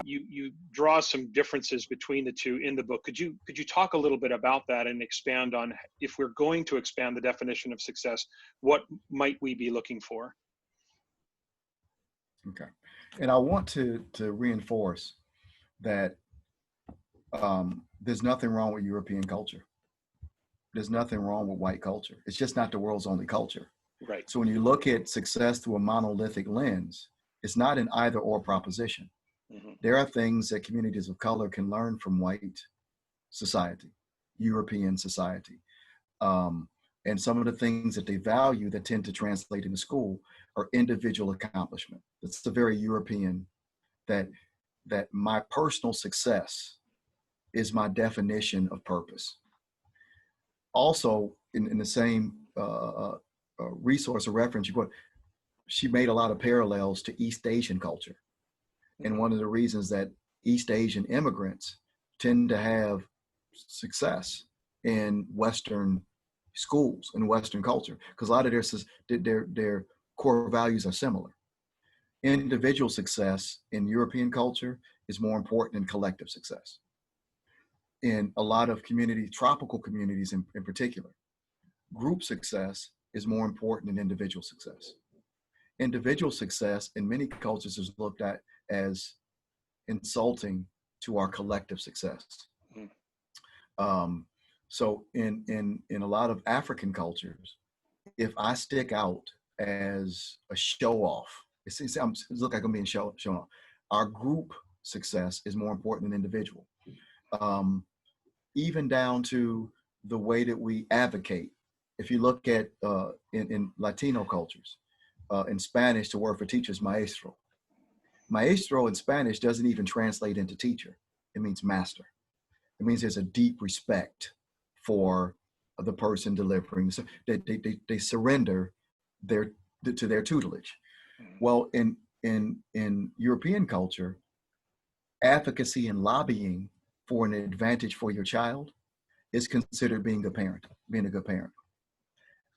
you draw some differences between the two in the book. Could you talk a little bit about that and expand on, if we're going to expand the definition of success, what might we be looking for? Okay. And I want to reinforce that There's nothing wrong with European culture. There's nothing wrong with white culture. It's just not the world's only culture. Right. So when you look at success through a monolithic lens, it's not an either or proposition. Mm-hmm. There are things that communities of color can learn from white society, European society. And some of the things that they value that tend to translate into school are individual accomplishment. It's a very European, that my personal success is my definition of purpose. Also, in the same resource or reference, she made a lot of parallels to East Asian culture. And one of the reasons that East Asian immigrants tend to have success in Western schools and Western culture, because a lot of their core values are similar. Individual success in European culture is more important than collective success. In a lot of communities, tropical communities in particular, group success is more important than individual success. Individual success in many cultures is looked at as insulting to our collective success. So in a lot of African cultures, if I stick out as a show off, it look like I'm being shown off. Our group success is more important than individual. Even down to the way that we advocate. If you look at in Latino cultures, in Spanish, the word for teacher is maestro. Maestro in Spanish doesn't even translate into teacher. It means master. It means there's a deep respect for the person delivering. So they surrender to their tutelage. Well, in European culture, advocacy and lobbying for an advantage for your child is considered being a good parent.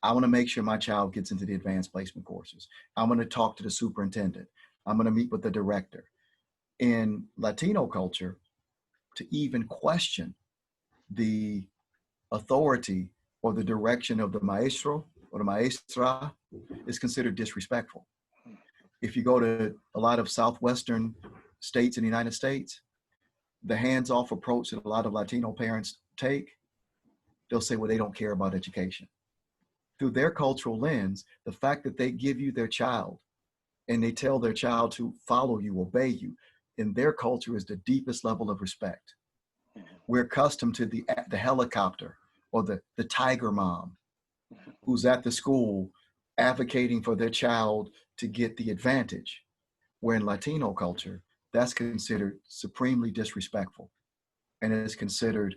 I want to make sure my child gets into the advanced placement courses. I'm going to talk to the superintendent. I'm going to meet with the director. In Latino culture, to even question the authority or the direction of the maestro or the maestra is considered disrespectful. If you go to a lot of Southwestern states in the United States, the hands-off approach that a lot of Latino parents take, they'll say, well, they don't care about education. Through their cultural lens, the fact that they give you their child and they tell their child to follow you, obey you, in their culture is the deepest level of respect. We're accustomed to the helicopter or the tiger mom who's at the school advocating for their child to get the advantage, where in Latino culture, that's considered supremely disrespectful and it is considered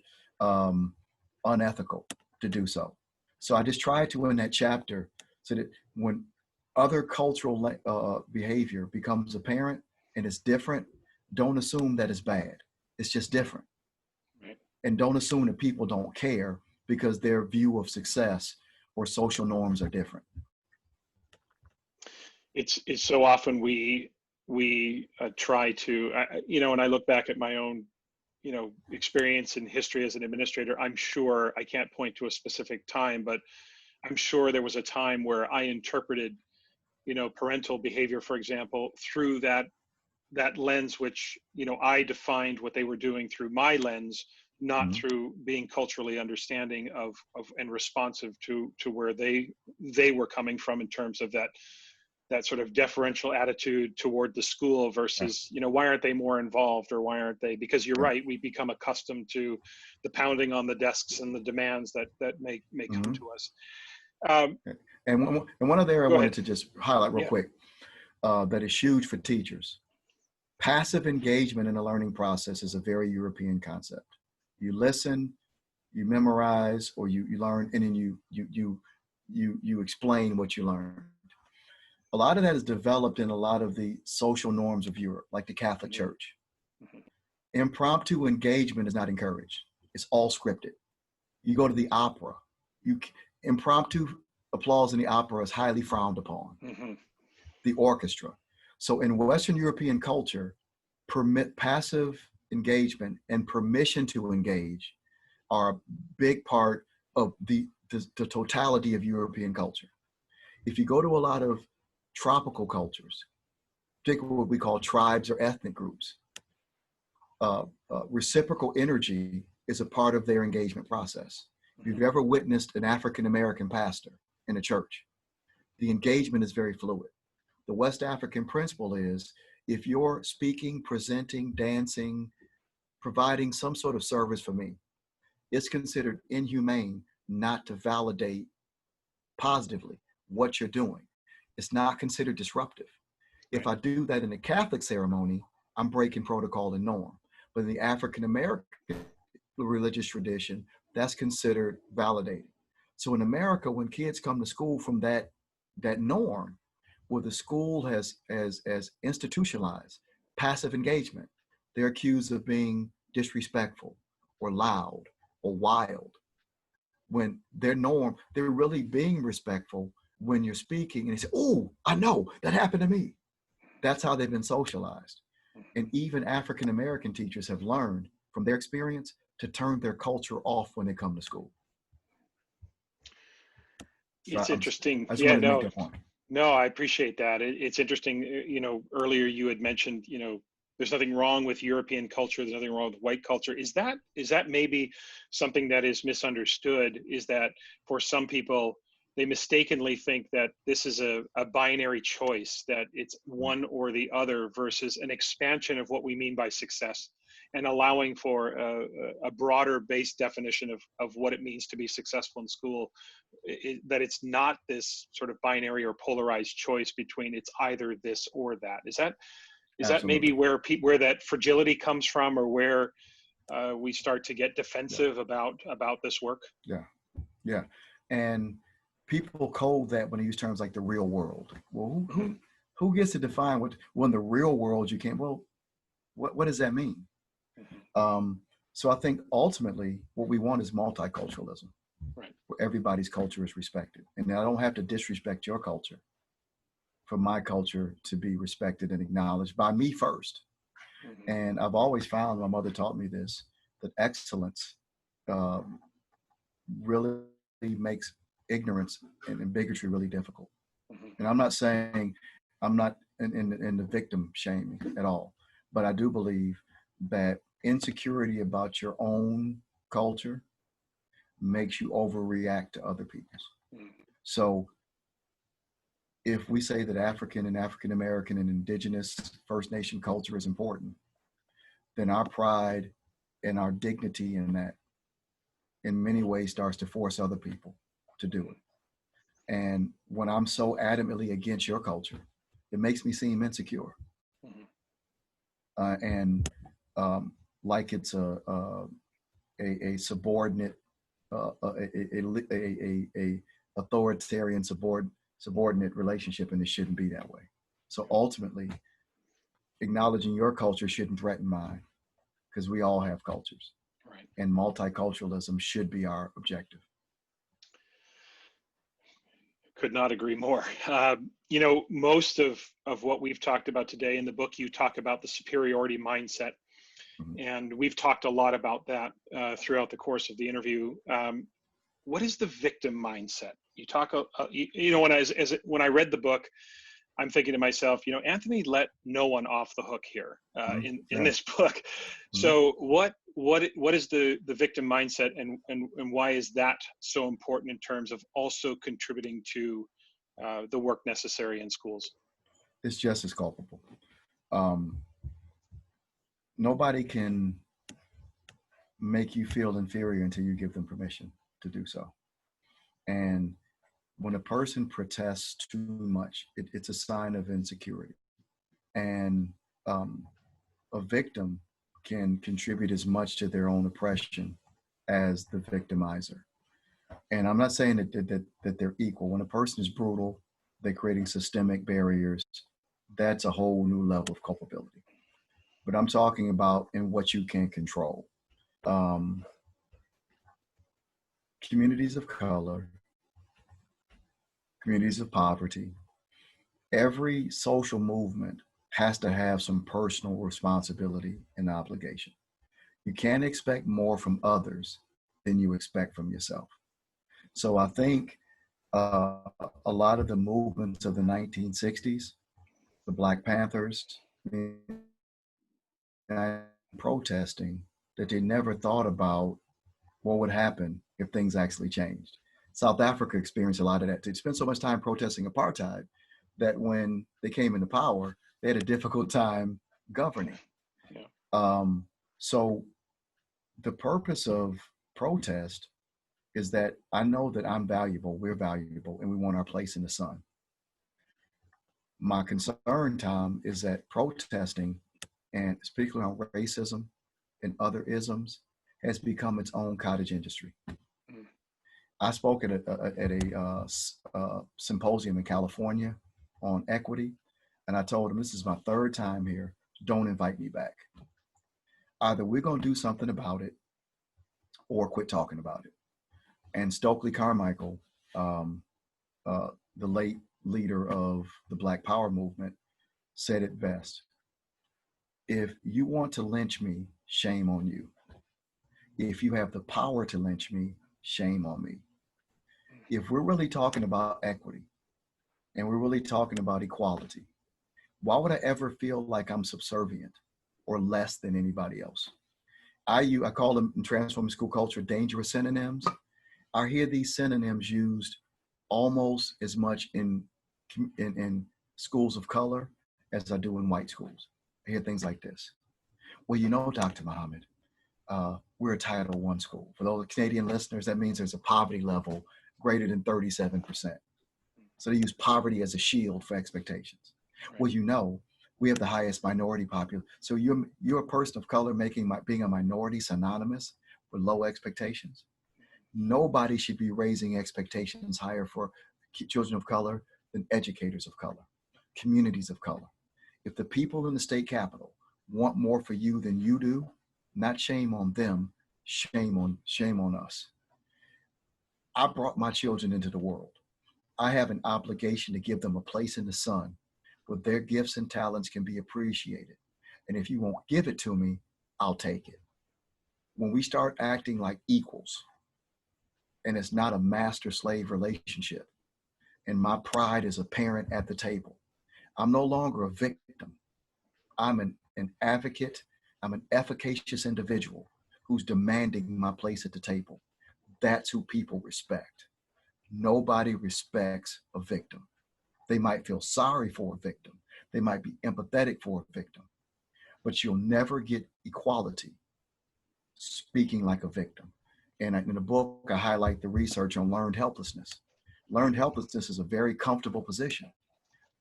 unethical to do so. So I just tried to, in that chapter, so that when other cultural behavior becomes apparent and it's different, don't assume that it's bad. It's just different. Right. And don't assume that people don't care because their view of success or social norms are different. It's so often we try to, when I look back at my own, experience in history as an administrator, I'm sure I can't point to a specific time, but I'm sure there was a time where I interpreted, parental behavior, for example, through that lens, which, I defined what they were doing through my lens, not through being culturally understanding of and responsive to where they were coming from in terms of that sort of deferential attitude toward the school versus, why aren't they more involved, or why aren't they? Because you're right, we become accustomed to the pounding on the desks and the demands that may come to us. And one other area I wanted to just highlight real quick, that is huge for teachers. Passive engagement in the learning process is a very European concept. You listen, you memorize, or you learn, and then you explain what you learned. A lot of that is developed in a lot of the social norms of Europe, like the Catholic Church. Impromptu engagement is not encouraged. It's all scripted. You go to the opera, impromptu applause in the opera is highly frowned upon. The orchestra. So in Western European culture, passive engagement and permission to engage are a big part of the totality of European culture. If you go to a lot of tropical cultures, particularly what we call tribes or ethnic groups, reciprocal energy is a part of their engagement process. If you've ever witnessed an African-American pastor in a church, the engagement is very fluid. The West African principle is if you're speaking, presenting, dancing, providing some sort of service for me, it's considered inhumane not to validate positively what you're doing. It's not considered disruptive. If I do that in a Catholic ceremony, I'm breaking protocol and norm. But in the African American religious tradition, that's considered validating. So in America, when kids come to school from that norm, where the school has institutionalized passive engagement, they're accused of being disrespectful or loud or wild. When their norm, they're really being respectful when you're speaking and they say, "Oh, I know that happened to me." That's how they've been socialized. And even African American teachers have learned from their experience to turn their culture off when they come to school. So It's interesting. I just Yeah, wanted to make no, that point. no, I appreciate that. It's interesting. Earlier you had mentioned, there's nothing wrong with European culture. There's nothing wrong with white culture. Is that maybe something that is misunderstood? Is that for some people, they mistakenly think that this is a binary choice, that it's one or the other versus an expansion of what we mean by success and allowing for a broader based definition of what it means to be successful in school, that it's not this sort of binary or polarized choice between it's either this or that. Is that maybe Absolutely. where that fragility comes from, or where we start to get defensive about this work? Yeah. And people code that when they use terms like the real world. Well, who gets to define when the real world you can't? Well, what does that mean? So I think ultimately what we want is multiculturalism, Right. where everybody's culture is respected. And I don't have to disrespect your culture for my culture to be respected and acknowledged by me first. And I've always found, my mother taught me this, that excellence really makes ignorance and bigotry really difficult. And I'm not saying, I'm not in the victim shaming at all, but I do believe that insecurity about your own culture makes you overreact to other people's. So if we say that African and African American and indigenous First Nation culture is important, then our pride and our dignity in that in many ways starts to force other people to do it. And when I'm so adamantly against your culture, it makes me seem insecure. And like it's a subordinate, a authoritarian subordinate relationship, and it shouldn't be that way. So ultimately, acknowledging your culture shouldn't threaten mine, because we all have cultures. Right. And multiculturalism should be our objective. Could not agree more. Most of what we've talked about today in the book, you talk about the superiority mindset. And we've talked a lot about that throughout the course of the interview. What is the victim mindset? You talk, when I read the book, I'm thinking to myself, Anthony let no one off the hook here in this book. So what is the victim mindset, and why is that so important in terms of also contributing to the work necessary in schools? It's just as culpable. Nobody can make you feel inferior until you give them permission to do so. And when a person protests too much, it's a sign of insecurity. And a victim can contribute as much to their own oppression as the victimizer. And I'm not saying that they're equal. When a person is brutal, they're creating systemic barriers. That's a whole new level of culpability. But I'm talking about in what you can control. Communities of color, communities of poverty, every social movement has to have some personal responsibility and obligation. You can't expect more from others than you expect from yourself. So I think a lot of the movements of the 1960s, the Black Panthers, the United protesting that they never thought about what would happen if things actually changed. South Africa experienced a lot of that. They spent so much time protesting apartheid that when they came into power, they had a difficult time governing. Yeah. So the purpose of protest is that I know that I'm valuable, we're valuable, and we want our place in the sun. My concern, Tom, is that protesting, and particularly on racism and other isms, has become its own cottage industry. Mm. I spoke at a symposium in California on equity, and I told them, this is my third time here. Don't invite me back. Either we're going to do something about it or quit talking about it. And Stokely Carmichael, the late leader of the Black Power movement, said it best. If you want to lynch me, shame on you. If you have the power to lynch me, shame on me. If we're really talking about equity and we're really talking about equality, why would I ever feel like I'm subservient or less than anybody else? I call them in transforming school culture dangerous synonyms. I hear these synonyms used almost as much in schools of color as I do in white schools. I hear things like this. Well, you know, Dr. Mohammed, we're a Title I school. For those Canadian listeners, that means there's a poverty level greater than 37%. So they use poverty as a shield for expectations. Right. Well, you know, we have the highest minority population. So you're a person of color being a minority synonymous with low expectations. Nobody should be raising expectations higher for children of color than educators of color, communities of color. If the people in the state capitol want more for you than you do, not shame on them, shame on us. I brought my children into the world. I have an obligation to give them a place in the sun where their gifts and talents can be appreciated. And if you won't give it to me, I'll take it. When we start acting like equals, and it's not a master-slave relationship, and my pride is a parent at the table, I'm no longer a victim. I'm an advocate. I'm an efficacious individual who's demanding my place at the table. That's who people respect. Nobody respects a victim. They might feel sorry for a victim. They might be empathetic for a victim, but you'll never get equality speaking like a victim. And in the book, I highlight the research on learned helplessness. Learned helplessness is a very comfortable position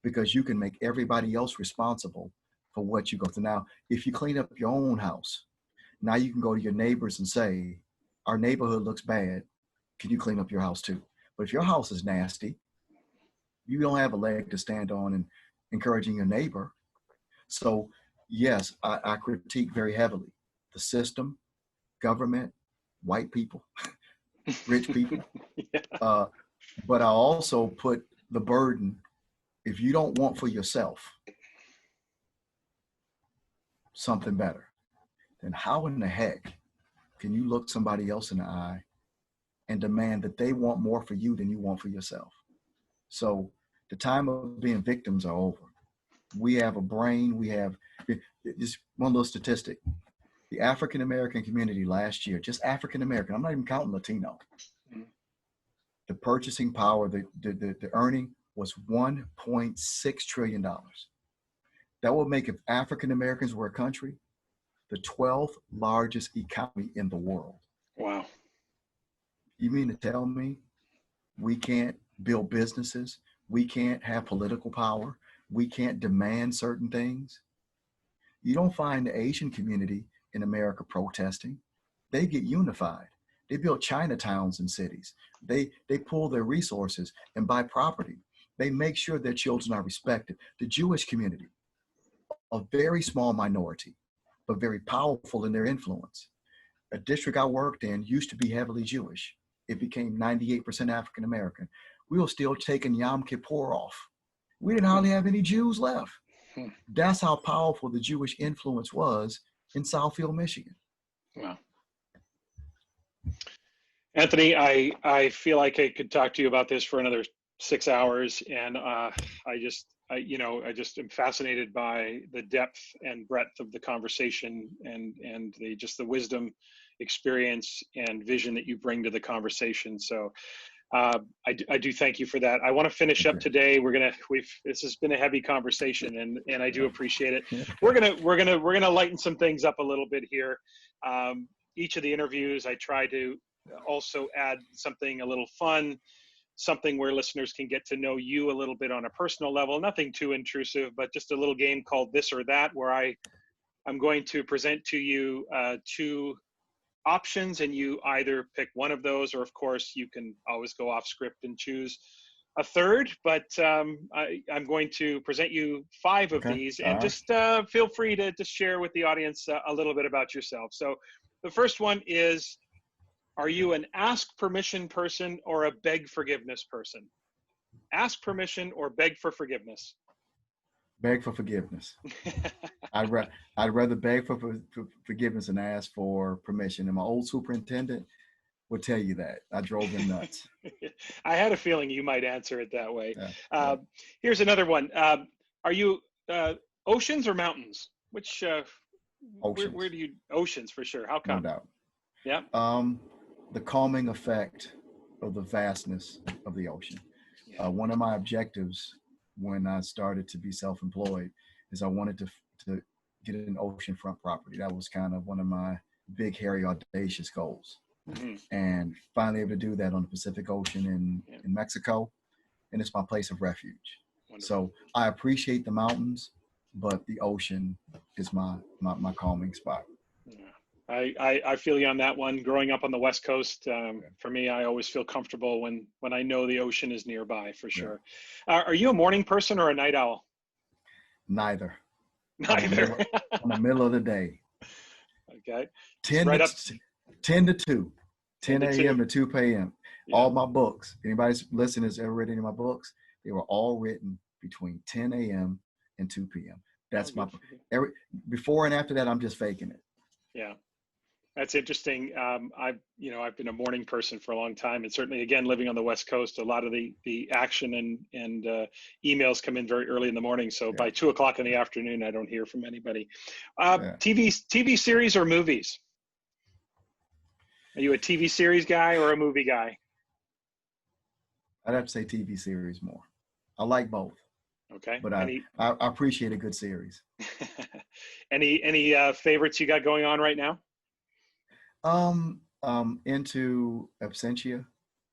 because you can make everybody else responsible for what you go through. Now, if you clean up your own house, now you can go to your neighbors and say, our neighborhood looks bad. Can you clean up your house too? But if your house is nasty, you don't have a leg to stand on and encouraging your neighbor. So yes, I critique very heavily the system, government, white people, rich people. Yeah. But I also put the burden, if you don't want for yourself something better, then how in the heck can you look somebody else in the eye and demand that they want more for you than you want for yourself? So the time of being victims are over. We have a brain, we have, just one little statistic. The African-American community last year, just African-American, I'm not even counting Latino, the purchasing power, the earning was $1.6 trillion. That would make, if African-Americans were a country, the 12th largest economy in the world. Wow. You mean to tell me we can't build businesses? We can't have political power? We can't demand certain things? You don't find the Asian community in America protesting. They get unified. They build Chinatowns in cities. They pull their resources and buy property. They make sure their children are respected. The Jewish community, a very small minority, but very powerful in their influence. A district I worked in used to be heavily Jewish. It became 98% African American. We were still taking Yom Kippur off. We didn't hardly have any Jews left. That's how powerful the Jewish influence was in Southfield, Michigan. Wow. Anthony, I feel like I could talk to you about this for another 6 hours, and I I just am fascinated by the depth and breadth of the conversation and the wisdom, experience, and vision that you bring to the conversation. So I do thank you for that. I want to finish up today. This has been a heavy conversation, and I do appreciate it. We're gonna lighten some things up a little bit here. Each of the interviews, I try to also add something a little fun, something where listeners can get to know you a little bit on a personal level. Nothing too intrusive, but just a little game called This or That, where I'm going to present to you two options, and you either pick one of those, or of course you can always go off script and choose a third, but I'm going to present you 5 of these, and just feel free to share with the audience a little bit about yourself. So the first one is, are you an ask permission person or a beg forgiveness person? Ask permission or beg for forgiveness? Beg for forgiveness. I'd rather beg for forgiveness than ask for permission. And my old superintendent would tell you that. I drove him nuts. I had a feeling you might answer it that way. Yeah. Here's another one. Are you oceans or mountains? Which, Oceans. where do you, oceans for sure. How come? No doubt. Yeah. The calming effect of the vastness of the ocean. One of my objectives when I started to be self-employed is I wanted to get an oceanfront property. That was kind of one of my big, hairy, audacious goals. Mm-hmm. And finally able to do that on the Pacific Ocean in Mexico. And it's my place of refuge. Wonderful. So I appreciate the mountains, but the ocean is my calming spot. Yeah. I feel you on that one. Growing up on the West Coast, for me, I always feel comfortable when I know the ocean is nearby, for sure. Yeah. Are you a morning person or a night owl? Neither. Neither. In the middle of the day. Okay. 10 to 2. 10 a.m. to 2 p.m. Yeah. All my books, anybody's listening has ever read any of my books, they were all written between 10 a.m. and 2 p.m. That's before and after that, I'm just faking it. Yeah. That's interesting. I've been a morning person for a long time, and certainly, again, living on the West Coast, a lot of the action and emails come in very early in the morning. So by 2 o'clock in the afternoon, I don't hear from anybody. TV series or movies? Are you a TV series guy or a movie guy? I'd have to say TV series more. I like both. Okay. But I appreciate a good series. Any favorites you got going on right now? Into Absentia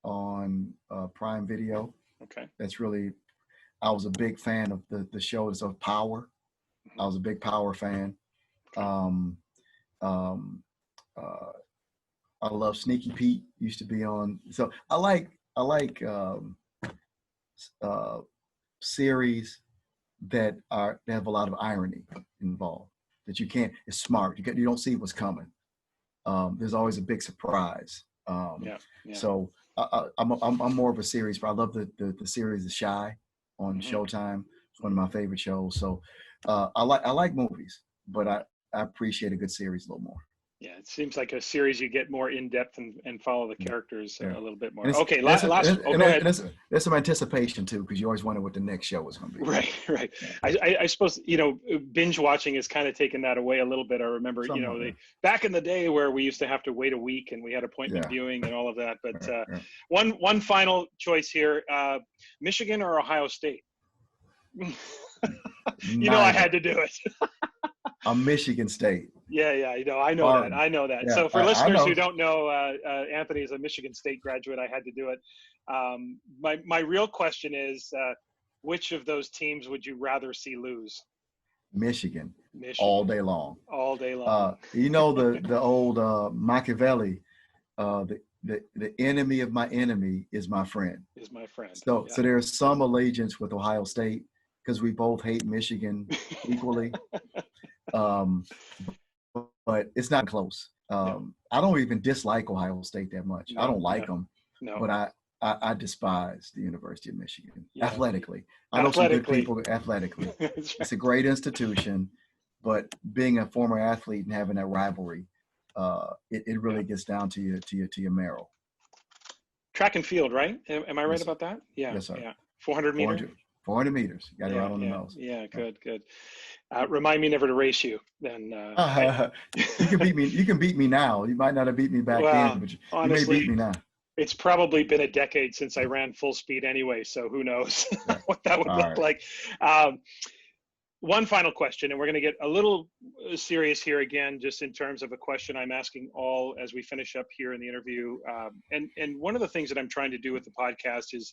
on Prime Video. Okay. That's really, I was a big fan of the shows of Power. I was a big Power fan. I love Sneaky Pete. Used to be on. So I like series that have a lot of irony involved. That you can't. It's smart. You don't see what's coming. There's always a big surprise. So I'm more of a series, but I love the series The Shy on Showtime. It's one of my favorite shows. So I like movies, but I appreciate a good series a little more. Yeah, it seems like a series you get more in depth and follow the characters a little bit more. Okay, go ahead. There's some anticipation too, because you always wonder what the next show is going to be. Right. Yeah. I suppose binge watching has kind of taken that away a little bit. I remember back in the day where we used to have to wait a week and we had appointment viewing and all of that. But one final choice here: Michigan or Ohio State? I had to do it. I'm Michigan State. Yeah, I know that. Yeah, so for listeners who don't know, Anthony is a Michigan State graduate. I had to do it. My real question is, which of those teams would you rather see lose? Michigan. All day long. All day long. The old Machiavelli, the enemy of my enemy is my friend. Is my friend. So there's some allegiance with Ohio State because we both hate Michigan equally. But it's not close. I don't even dislike Ohio State that much. I don't like them, but I despise the University of Michigan athletically. I know some good people athletically. It's a great institution, but being a former athlete and having that rivalry, it really gets down to your marrow. Track and field, right? Am I right about that? Yeah. Yes, sir. Yeah. 400 meter. 400 meters. You got to Yeah, ride on the yeah, nose. yeah. Good, good. Remind me never to race you. Then You can beat me. You can beat me now. You might not have beat me back then, well, but you may beat honestly, me now. it's probably been a decade since I ran full speed anyway, so who knows Yeah. what that would All look right. like. One final question, and we're going to get a little serious here again, just in terms of a question I'm asking all as we finish up here in the interview. And one of the things that I'm trying to do with the podcast is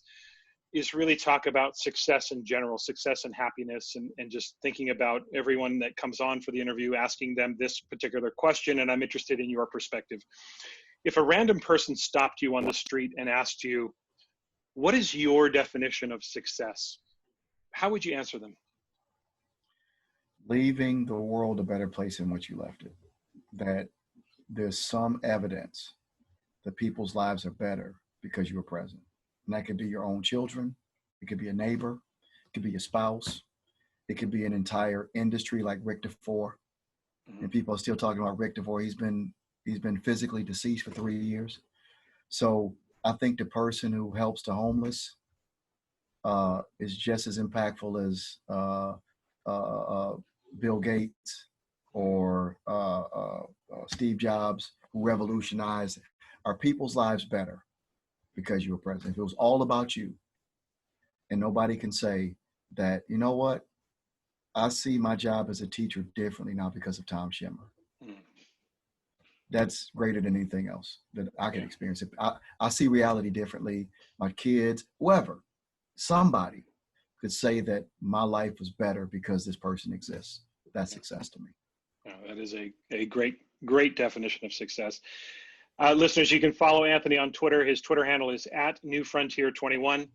really talk about success in general, success and happiness, and just thinking about everyone that comes on for the interview, asking them this particular question, and I'm interested in your perspective. If a random person stopped you on the street and asked you, what is your definition of success? How would you answer them? Leaving the world a better place in which you left it. That there's some evidence that people's lives are better because you were present. And that could be your own children. It could be a neighbor. It could be your spouse. It could be an entire industry like Richter 4. Mm-hmm. And people are still talking about Richter 4. He's been physically deceased for 3 years. So I think the person who helps the homeless is just as impactful as Bill Gates or Steve Jobs, who revolutionized our people's lives better because you were present. If it was all about you, and nobody can say that, you know what, I see my job as a teacher differently now because of Tom Schimmer. Mm. That's greater than anything else that I can experience. I see reality differently. My kids, whoever, somebody could say that my life was better because this person exists. That's success to me. That is a great definition of success. Listeners, you can follow Anthony on Twitter. His Twitter handle is @NewFrontier21.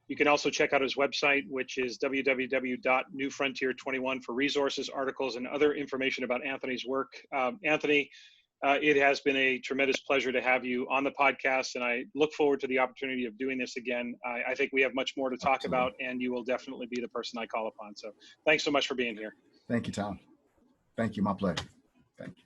You can also check out his website, which is www.newfrontier21 for resources, articles, and other information about Anthony's work. Anthony, it has been a tremendous pleasure to have you on the podcast, and I look forward to the opportunity of doing this again. I think we have much more to talk about, and you will definitely be the person I call upon. So thanks so much for being here. Thank you, Tom. Thank you. My pleasure. Thank you.